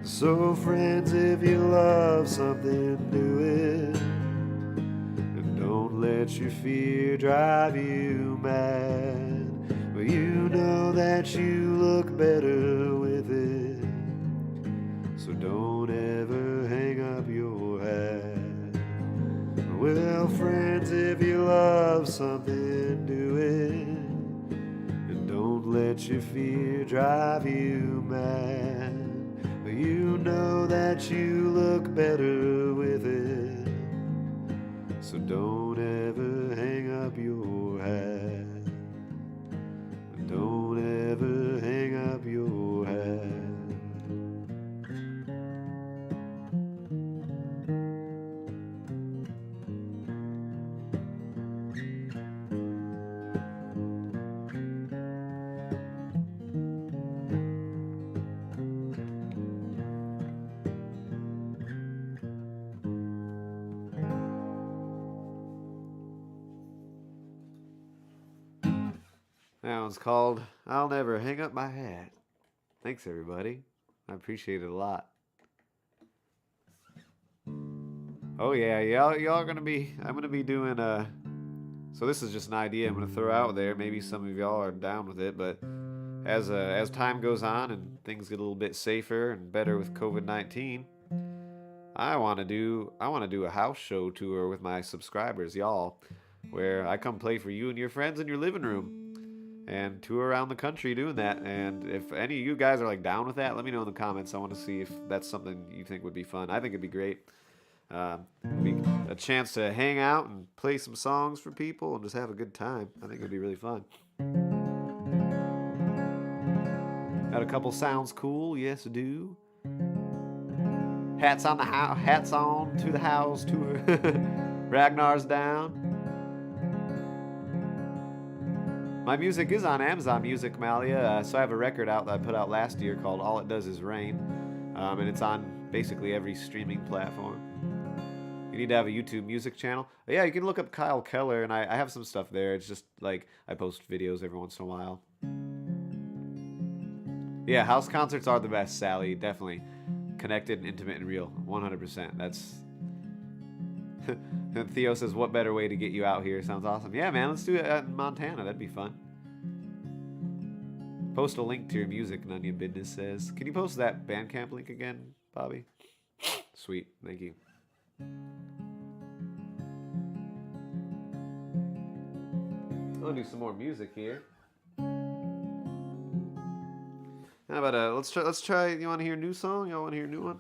So friends, if you love something, do it, and don't let your fear drive you mad. Well, you know that you look better with it, so don't ever hang up your hat. Well, friends, if you love something, do it, and don't let your fear drive you mad. You know that you look better with it, so don't ever hang up your hat. Don't ever hang up your hat. That one's called I'll Never Hang Up My Hat. Thanks, everybody. I appreciate it a lot. Oh, yeah, y'all are going to be, I'm going to be doing, so this is just an idea I'm going to throw out there. Maybe some of y'all are down with it, but as time goes on and things get a little bit safer and better with COVID-19, I want to do a house show tour with my subscribers, y'all, where I come play for you and your friends in your living room and tour around the country doing that. And if any of you guys are like down with that, let me know in the comments. I want to see if that's something you think would be fun. I think it'd be great. Be a chance to hang out and play some songs for people and just have a good time. I think it'd be really fun. Got a couple sounds cool, yes do. Hats on the house, hats on to the house tour. Ragnar's down. My music is on Amazon Music, Malia. So I have a record out that I put out last year called All It Does Is Rain. And it's on basically every streaming platform. You need to have a YouTube music channel. But yeah, you can look up Kyle Keller, and I have some stuff there. It's just like I post videos every once in a while. Yeah, house concerts are the best, Sally. Definitely. Connected and intimate and real. 100%. That's... Theo says, what better way to get you out here? Sounds awesome. Yeah, man, let's do it in Montana. That'd be fun. Post a link to your music, none of your business says. Can you post that Bandcamp link again, Bobby? Sweet. Thank you. I'll do some more music here. How about let's try. You want to hear a new song? Y'all want to hear a new one?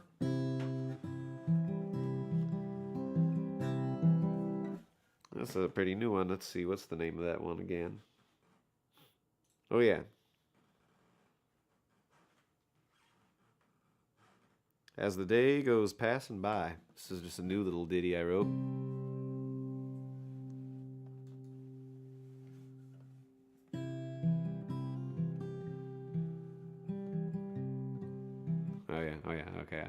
That's a pretty new one. Let's see. What's the name of that one again? Oh yeah. As the day goes passing by. This is just a new little ditty I wrote. Oh yeah, okay.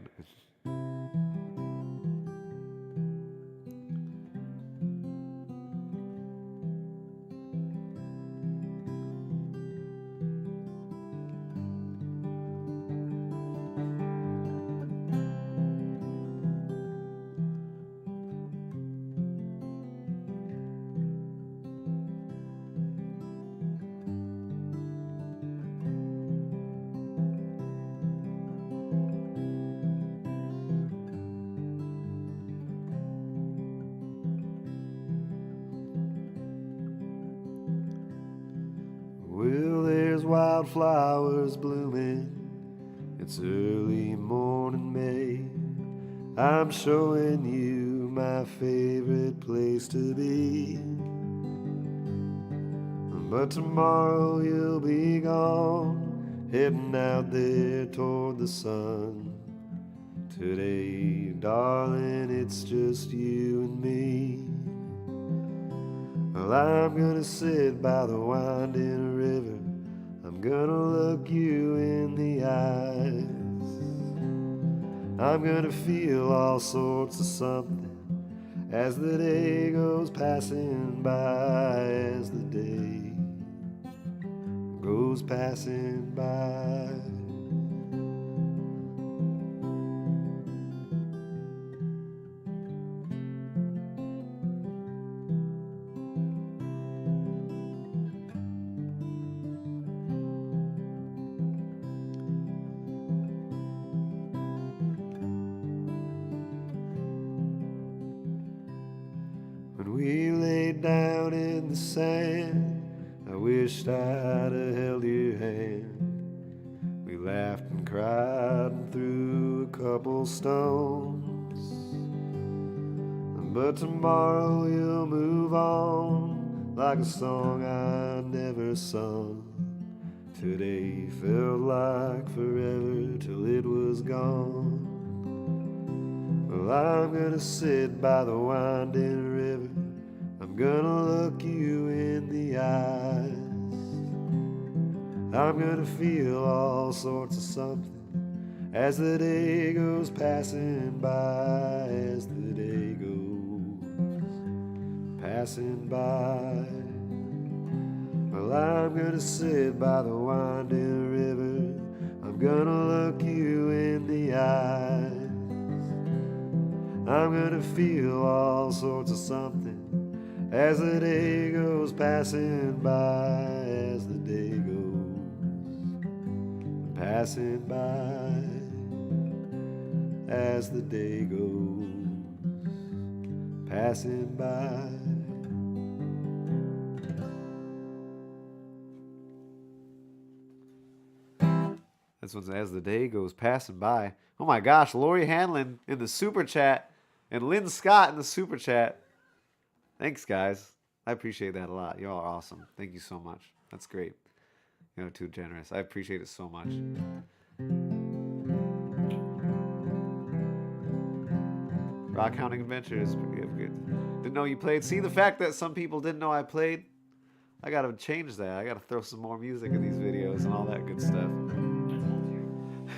Well, there's wildflowers blooming. It's early morning May. I'm showing you my favorite place to be. But tomorrow you'll be gone, heading out there toward the sun. Today, darling, it's just you and me. Well, I'm gonna sit by the winding river. I'm gonna look you in the eyes. I'm gonna feel all sorts of something as the day goes passing by, as the day goes passing by. When we laid down in the sand, I wished I'd have held your hand. We laughed and cried and threw a couple stones. But tomorrow you'll move on like a song I never sung. Today felt like forever till it was gone. Well, I'm gonna sit by the winding river. I'm gonna look you in the eyes. I'm gonna feel all sorts of something as the day goes passing by, as the day goes passing by. Well, I'm gonna sit by the winding river. I'm gonna look you in the eyes. I'm gonna feel all sorts of something as the day goes passing by, as the day goes passing by, as the day goes passing by. This one's as the day goes passing by. Oh my gosh, Lori Hanlon in the super chat and Lynn Scott in the super chat. Thanks, guys. I appreciate that a lot. Y'all are awesome. Thank you so much. That's great. You're too generous. I appreciate it so much. Rock Hounding Adventure is pretty good. Didn't know you played. See, the fact that some people didn't know I played, I gotta change that. I gotta throw some more music in these videos and all that good stuff.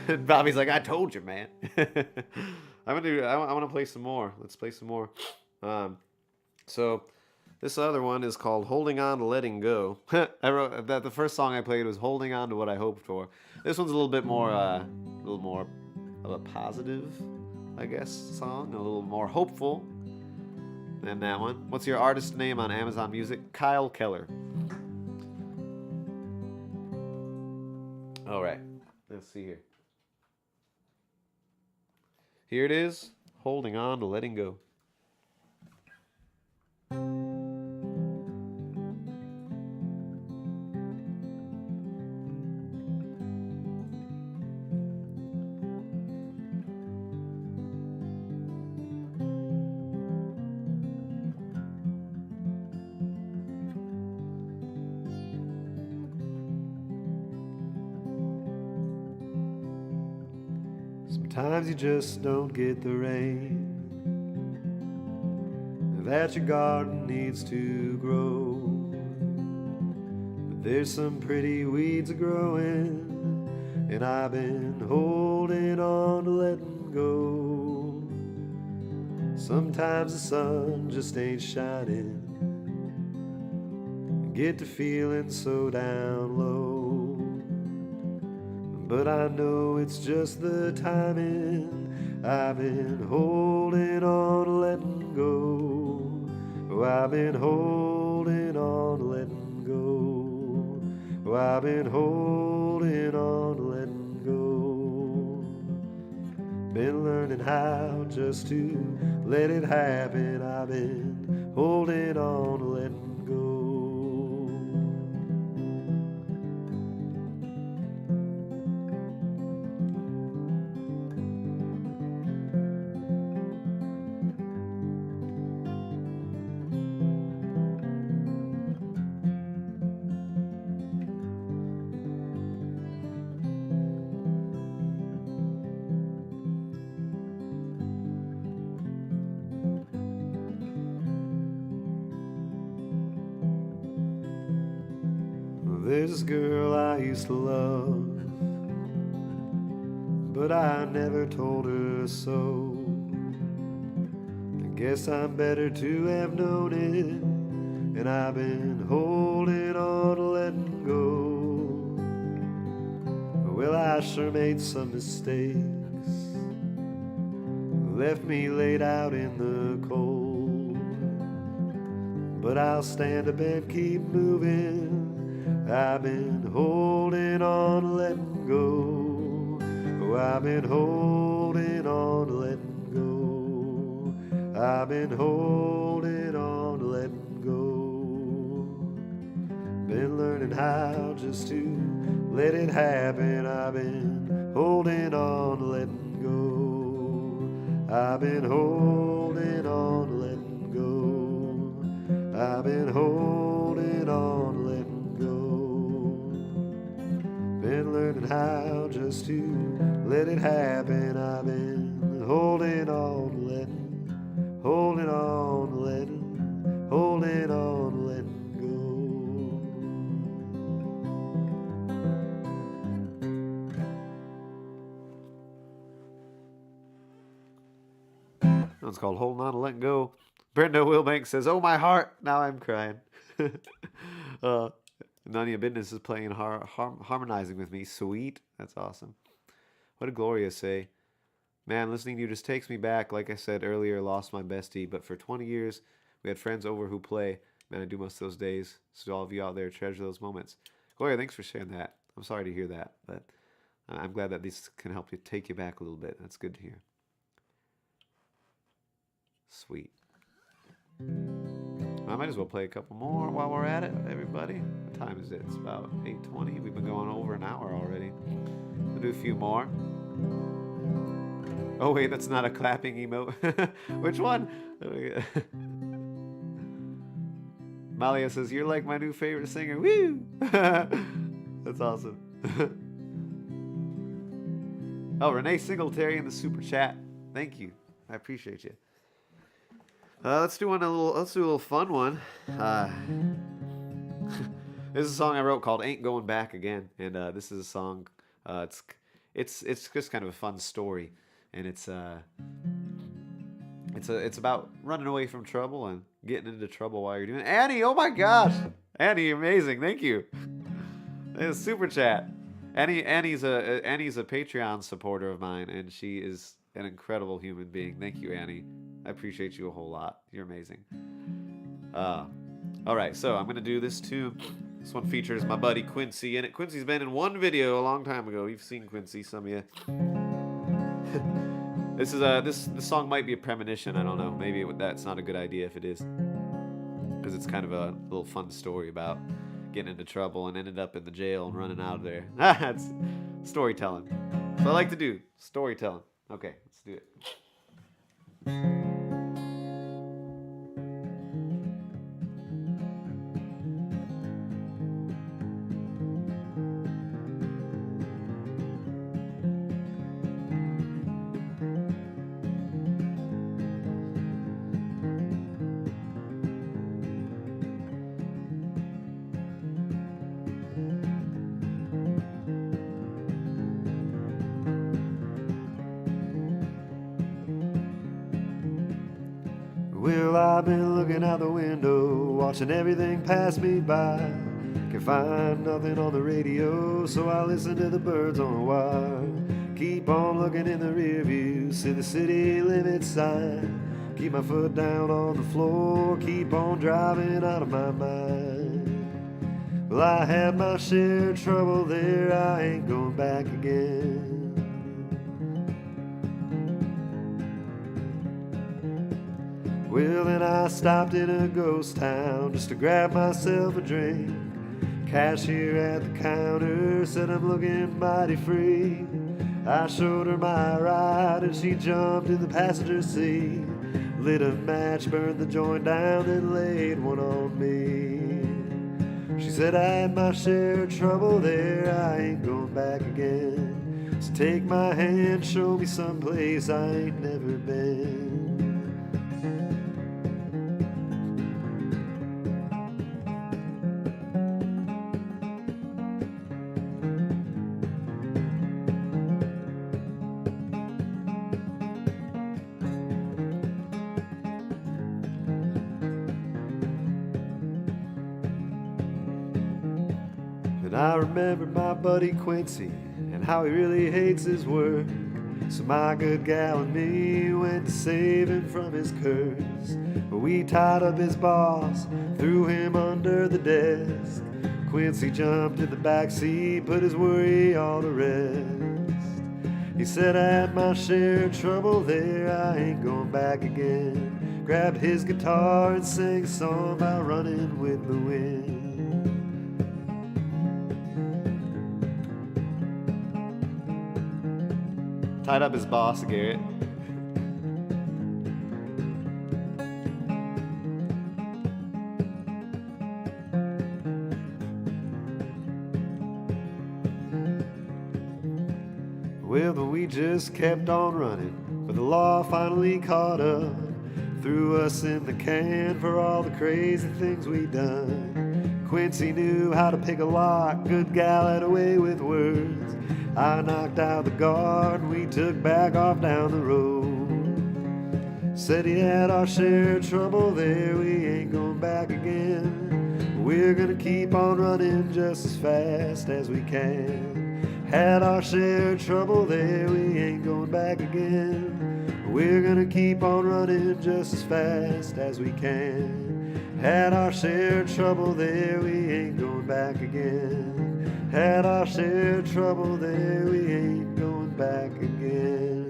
And Bobby's like, I told you, man. I want to play some more. Let's play some more. So this other one is called "Holding On to Letting Go." I wrote that the first song I played was "Holding On to What I Hoped For." This one's a little bit more, of a positive, I guess, song. A little more hopeful than that one. What's your artist name on Amazon Music? Kyle Keller. All right. Let's see here. Here it is, "Holding On to Letting Go." Sometimes you just don't get the rain that your garden needs to grow. But there's some pretty weeds growing, and I've been holding on to letting go. Sometimes the sun just ain't shining, I get to feeling so down low. But I know it's just the timing. I've been holding on to letting go. Oh, I've been holding on to letting go. Oh, I've been holding on to letting go. Been learning how just to let it happen. I've been holding on to letting go. There's this girl I used to love, but I never told her so. I guess I'm better to have known it, and I've been holding on to letting go. Well, I sure made some mistakes, left me laid out in the cold, but I'll stand up and keep moving. I've been holding on to letting go. Oh, I've been holding on to letting go. I've been holding on to letting go. Been learning how just to let it happen. I've been holding on to letting go. I've been holding on to letting go. I've been holding on to letting go. Been learning how just to let it happen. I've been holding on to letting, holding on to letting, holding on to letting go. That one's called "Holding On to Letting Go." Brenda Wilbanks says, "Oh, my heart, now I'm crying." None of your business is playing harmonizing with me. Sweet. That's awesome. What did Gloria say? Man, listening to you just takes me back. Like I said earlier, lost my bestie, but for 20 years, we had friends over who play. Man, I do most of those days. So all of you out there, treasure those moments. Gloria, thanks for sharing that. I'm sorry to hear that, but I'm glad that these can help you take you back a little bit. That's good to hear. Sweet. I might as well play a couple more while we're at it, everybody. What time is it? It's about 8:20. We've been going over an hour already. We'll do a few more. Oh wait, that's not a clapping emote. Which one? Malia says, you're like my new favorite singer. Woo! That's awesome. Oh, Renee Singletary in the super chat. Thank you. I appreciate you. Let's do a little fun one. This is a song I wrote called "Ain't Going Back Again," and this is a song. It's just kind of a fun story, and it's about running away from trouble and getting into trouble while you're doing it. Annie, oh my gosh, Annie, amazing, thank you. It's super chat. Annie's a Patreon supporter of mine, and she is an incredible human being. Thank you, Annie. I appreciate you a whole lot. You're amazing. All right, so I'm gonna do this too. This one features my buddy Quincy in it. Quincy's been in one video a long time ago. You've seen Quincy, some of you. This song might be a premonition. I don't know. Maybe that's not a good idea if it is, because it's kind of a little fun story about getting into trouble and ended up in the jail and running out of there. That's storytelling. That's what I like to do. Storytelling. Okay, let's do it. Well, I've been looking out the window, watching everything pass me by. Can find nothing on the radio, so I listen to the birds on the wire. Keep on looking in the rear view, see the city limit sign. Keep my foot down on the floor, keep on driving out of my mind. Well, I had my share of trouble there, I ain't going back again. Well, then I stopped in a ghost town just to grab myself a drink. Cashier at the counter said I'm looking mighty free. I showed her my ride and she jumped in the passenger seat. Lit a match, burned the joint down, then laid one on me. She said I had my share of trouble there, I ain't going back again. So take my hand, show me someplace I ain't never been. And I remembered my buddy Quincy and how he really hates his work. So my good gal and me went to save him from his curse. But we tied up his boss, threw him under the desk. Quincy jumped in the back seat, put his worry all to rest. He said I had my share of trouble there, I ain't going back again. Grabbed his guitar and sang a song about running with the wind. Tied up his boss, Garrett. Well, but we just kept on running, but the law finally caught up. Threw us in the can for all the crazy things we done. Quincy knew how to pick a lock, good gal had a way with words. I knocked out the guard, we took back off down the road. Said he had our share of trouble there, we ain't going back again. We're gonna keep on running just as fast as we can. Had our share of trouble there, we ain't going back again. We're gonna keep on running just as fast as we can. Had our share of trouble there, we ain't going back again. Had our share of trouble there, we ain't going back again.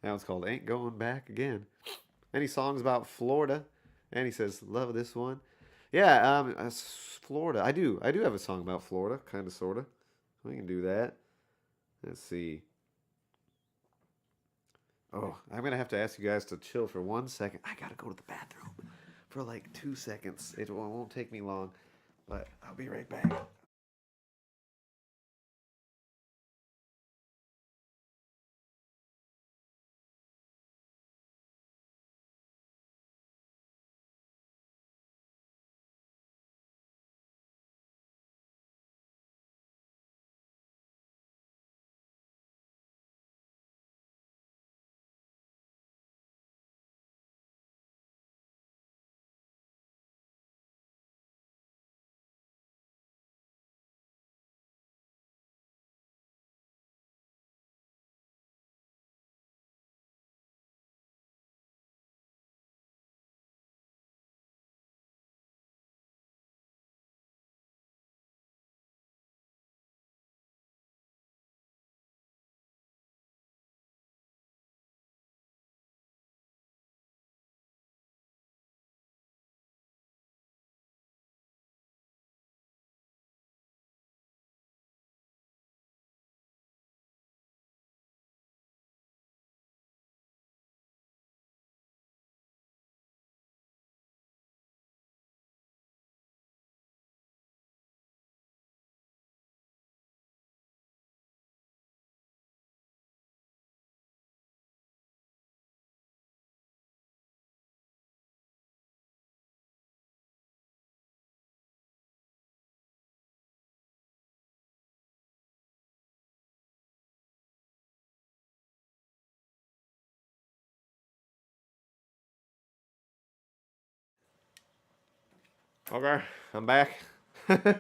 That one's called Ain't Going Back Again. Any songs about Florida? And he says, love this one. Yeah, Florida. I do have a song about Florida, kind of, sort of. We can do that. Let's see. Oh, I'm going to have to ask you guys to chill for 1 second. I got to go to the bathroom for like 2 seconds. It won't take me long, but I'll be right back. Okay, I'm back. Have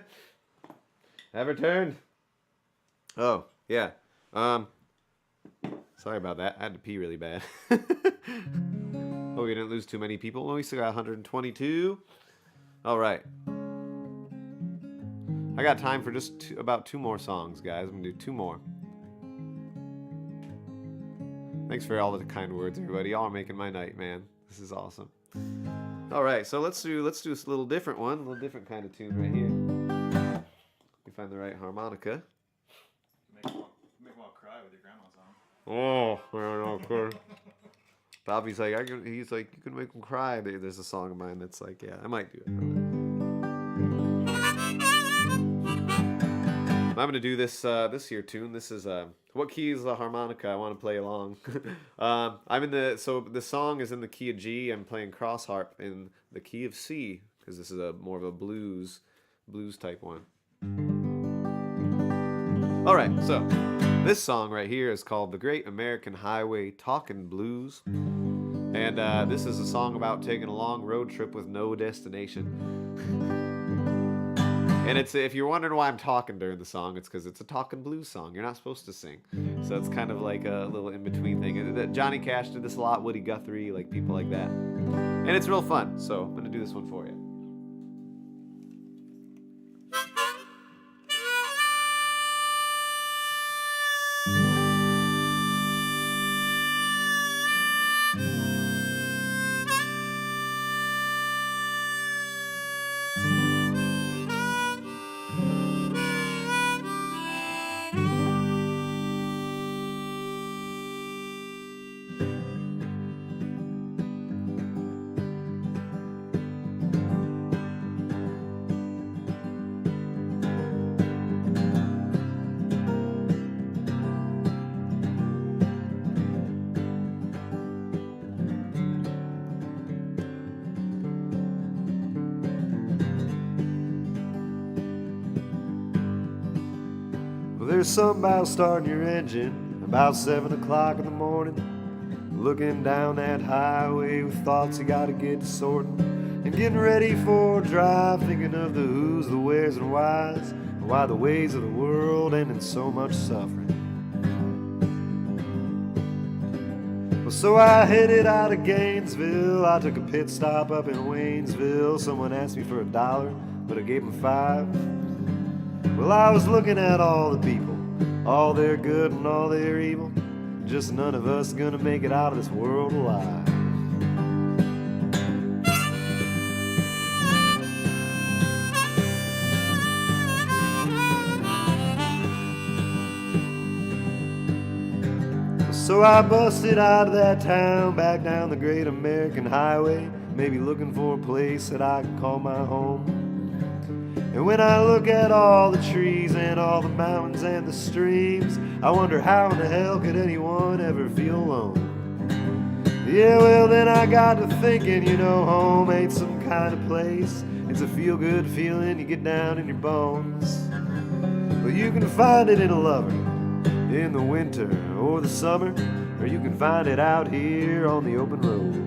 returned. Oh, yeah. Sorry about that. I had to pee really bad. Oh, we didn't lose too many people. We still got 122. All right. I got time for just about 2 more songs, guys. I'm gonna do 2 more. Thanks for all the kind words, everybody. Y'all are making my night, man. This is awesome. All right, so let's do this little different one, a little different kind of tune right here. Let me find the right harmonica. Make them all cry with your grandma's song. Oh, man, okay. Bobby's like, he's like, you can make them cry. There's a song of mine that's like, yeah, I might do it. I'm gonna do this here tune. This is what key is the harmonica? I want to play along. So the song is in the key of G. I'm playing cross harp in the key of C because this is more of a blues type one. All right, so this song right here is called "The Great American Highway Talkin' Blues," and this is a song about taking a long road trip with no destination. And if you're wondering why I'm talking during the song, it's because it's a talking blues song. You're not supposed to sing. So it's kind of like a little in-between thing. Johnny Cash did this a lot, Woody Guthrie, like people like that. And it's real fun, so I'm going to do this one for you. there's something about starting your engine about 7 o'clock in the morning, looking down that highway with thoughts you gotta get to sorting, and getting ready for a drive, thinking of the who's, the where's, and why's, and why the ways of the world end in so much suffering. Well, so I headed out of Gainesville. I took a pit stop up in Waynesville. Someone asked me for $1, but I gave them 5. Well, I was looking at all the people, all their good and all their evil. Just none of us gonna make it out of this world alive. So I busted out of that town, back down the great American highway, maybe looking for a place that I can call my home. And when I look at all the trees and all the mountains and the streams, I wonder how in the hell could anyone ever feel alone? Yeah, well then I got to thinking, home ain't some kind of place. It's a feel-good feeling you get down in your bones. But you can find it in a lover, in the winter or the summer, or you can find it out here on the open road.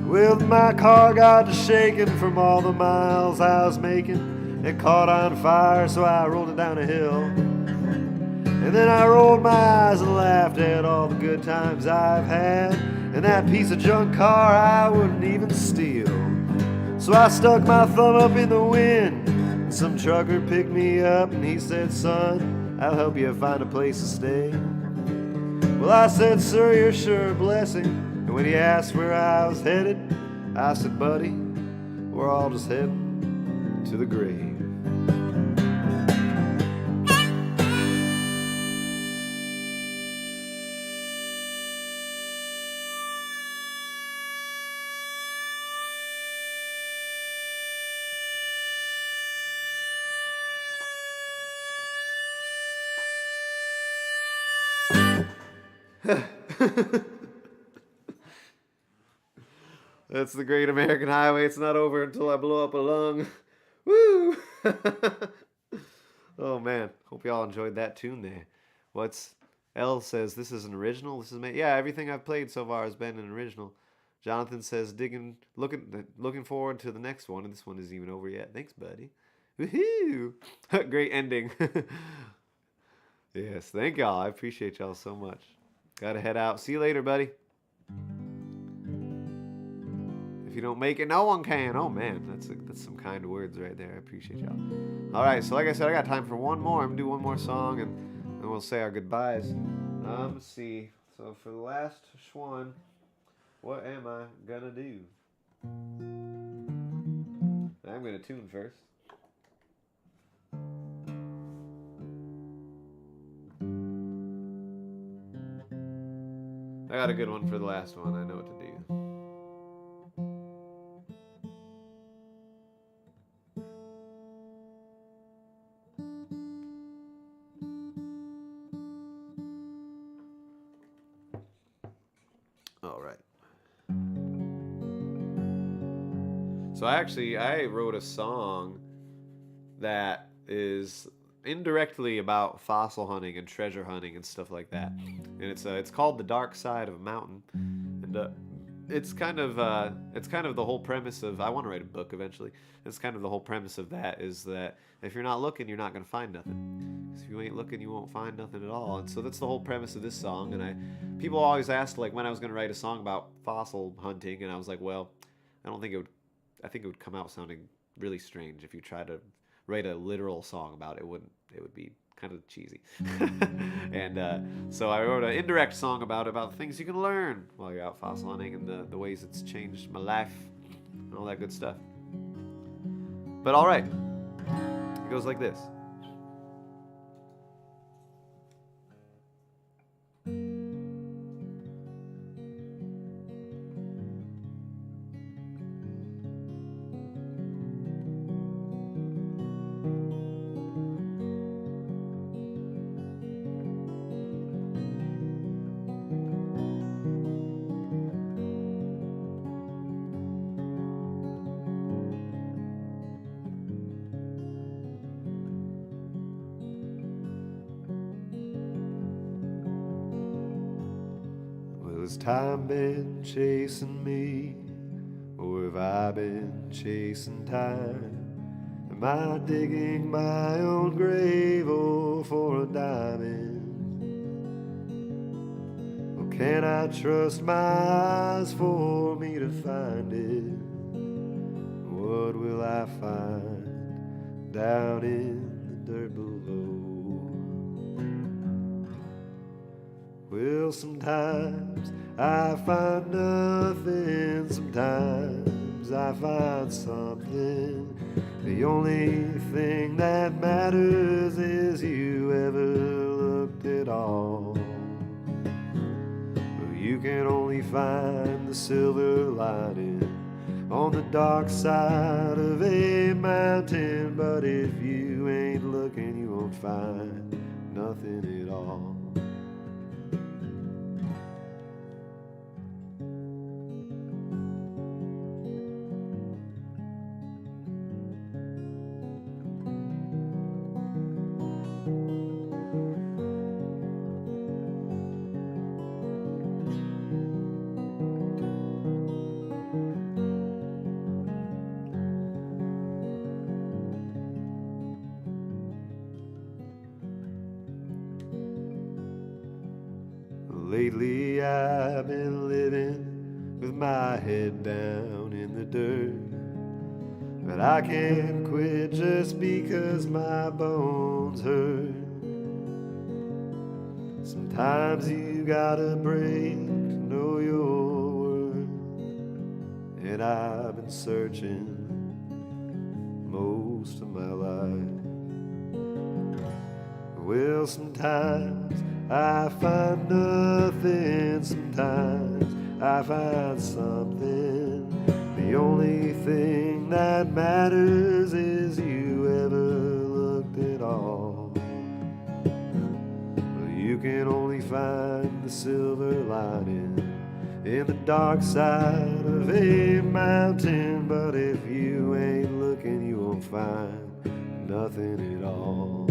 Well, my car got to shaking from all the miles I was making. It caught on fire, so I rolled it down a hill. And then I rolled my eyes and laughed at all the good times I've had. And that piece of junk car I wouldn't even steal. So I stuck my thumb up in the wind. And some trucker picked me up and he said, "Son, I'll help you find a place to stay." Well, I said, "Sir, you're sure a blessing." And when he asked where I was headed, I said, "Buddy, we're all just heading to the grave." That's the Great American Highway. It's not over until I blow up a lung. Woo! Oh man, hope y'all enjoyed that tune there. What's L says this is an original. This is yeah. Everything I've played so far has been an original. Jonathan says looking forward to the next one, and this one isn't even over yet. Thanks, buddy. Woohoo! Great ending. Yes, thank y'all. I appreciate y'all so much. Gotta head out. See you later, buddy. If you don't make it, no one can. Oh man, that's some kind words right there. I appreciate y'all. All right, so like I said, I got time for one more. I'm gonna do one more song, and then we'll say our goodbyes. Let's see. So for the last one, what am I gonna do? I'm gonna tune first. I got a good one for the last one. I know what to do. All right. So I wrote a song that is indirectly about fossil hunting and treasure hunting and stuff like that, and it's called "The Dark Side of a Mountain," and it's kind of the whole premise of I want to write a book eventually. It's kind of the whole premise of that is that if you're not looking, you're not gonna find nothing. If you ain't looking, you won't find nothing at all. And so that's the whole premise of this song. And people always asked like when I was gonna write a song about fossil hunting, and I was like, well, I don't think it would. I think it would come out sounding really strange if you try to write a literal song about it. It would be kind of cheesy. And so I wrote an indirect song about the things you can learn while you're out fossil hunting and the ways it's changed my life and all that good stuff. But all right, it goes like this. time been chasing me, or have I been chasing time? Am I digging my own grave, oh, for a diamond? Or can I trust my eyes for me to find it? What will I find down in the dirt below? Well, sometimes I find nothing, sometimes I find something. The only thing that matters is you ever looked at all. Well, you can only find the silver lining on the dark side of a mountain, but if you ain't looking, you won't find nothing at all. Lately I've been living with my head down in the dirt, but I can't quit just because my bones hurt. Sometimes you gotta break to know your worth, and I've been searching most of my life. Well, sometimes I find nothing, sometimes I find something. The only thing that matters is you ever looked at all. Well, you can only find the silver lining in the dark side of a mountain, but if you ain't looking, you won't find nothing at all.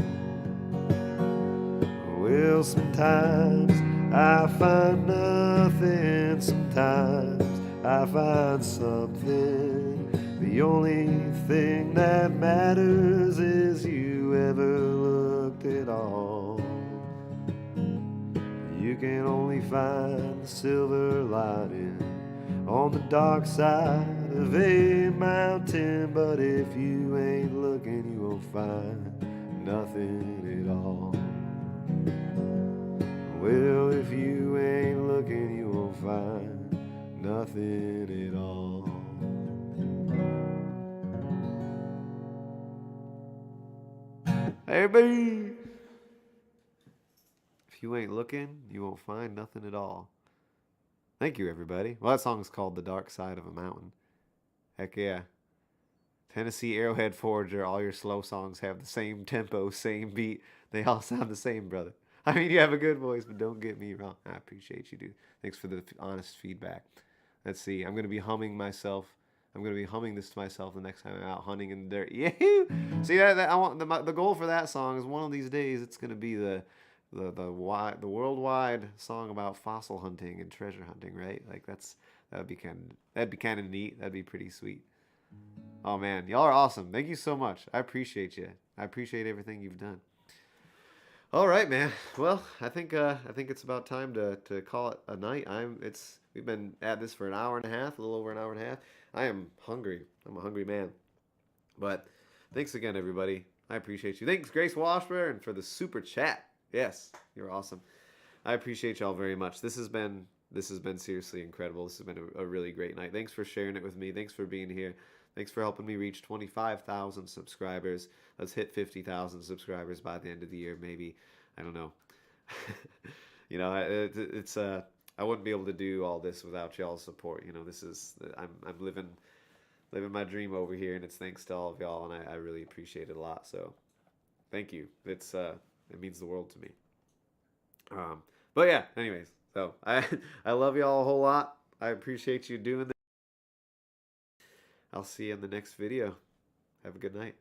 Well, sometimes I find nothing, sometimes I find something. The only thing that matters is you ever looked at all. You can only find the silver lining on the dark side of a mountain, but if you ain't looking, you won't find nothing at all. Well, if you ain't looking, you won't find nothing at all. Hey, baby! If you ain't looking, you won't find nothing at all. Thank you, everybody. Well, that song's called The Dark Side of a Mountain. Heck yeah. Tennessee Arrowhead Forager, all your slow songs have the same tempo, same beat. They all sound the same, brother. I mean, you have a good voice, but don't get me wrong. I appreciate you, dude. Thanks for the honest feedback. Let's see. I'm going to be humming myself. I'm going to be humming this to myself the next time I'm out hunting in the dirt. Yahoo! See, I want the goal for that song is one of these days it's going to be the worldwide song about fossil hunting and treasure hunting, right? Like that'd be kind of neat. That'd be pretty sweet. Oh man, y'all are awesome. Thank you so much. I appreciate you. I appreciate everything you've done. All right, man. Well, I think it's about time to call it a night. We've been at this for an hour and a half, a little over an hour and a half. I am hungry. I'm a hungry man. But thanks again, everybody. I appreciate you. Thanks, Grace Washburn, for the super chat. Yes, you're awesome. I appreciate y'all very much. This has been seriously incredible. This has been a really great night. Thanks for sharing it with me. Thanks for being here. Thanks for helping me reach 25,000 subscribers. Let's hit 50,000 subscribers by the end of the year, maybe. I don't know. You know, it's I wouldn't be able to do all this without y'all's support. You know, I'm living my dream over here, and it's thanks to all of y'all, and I really appreciate it a lot. So, thank you. It means the world to me. But yeah, anyways, so I love y'all a whole lot. I appreciate you doing this. I'll see you in the next video. Have a good night.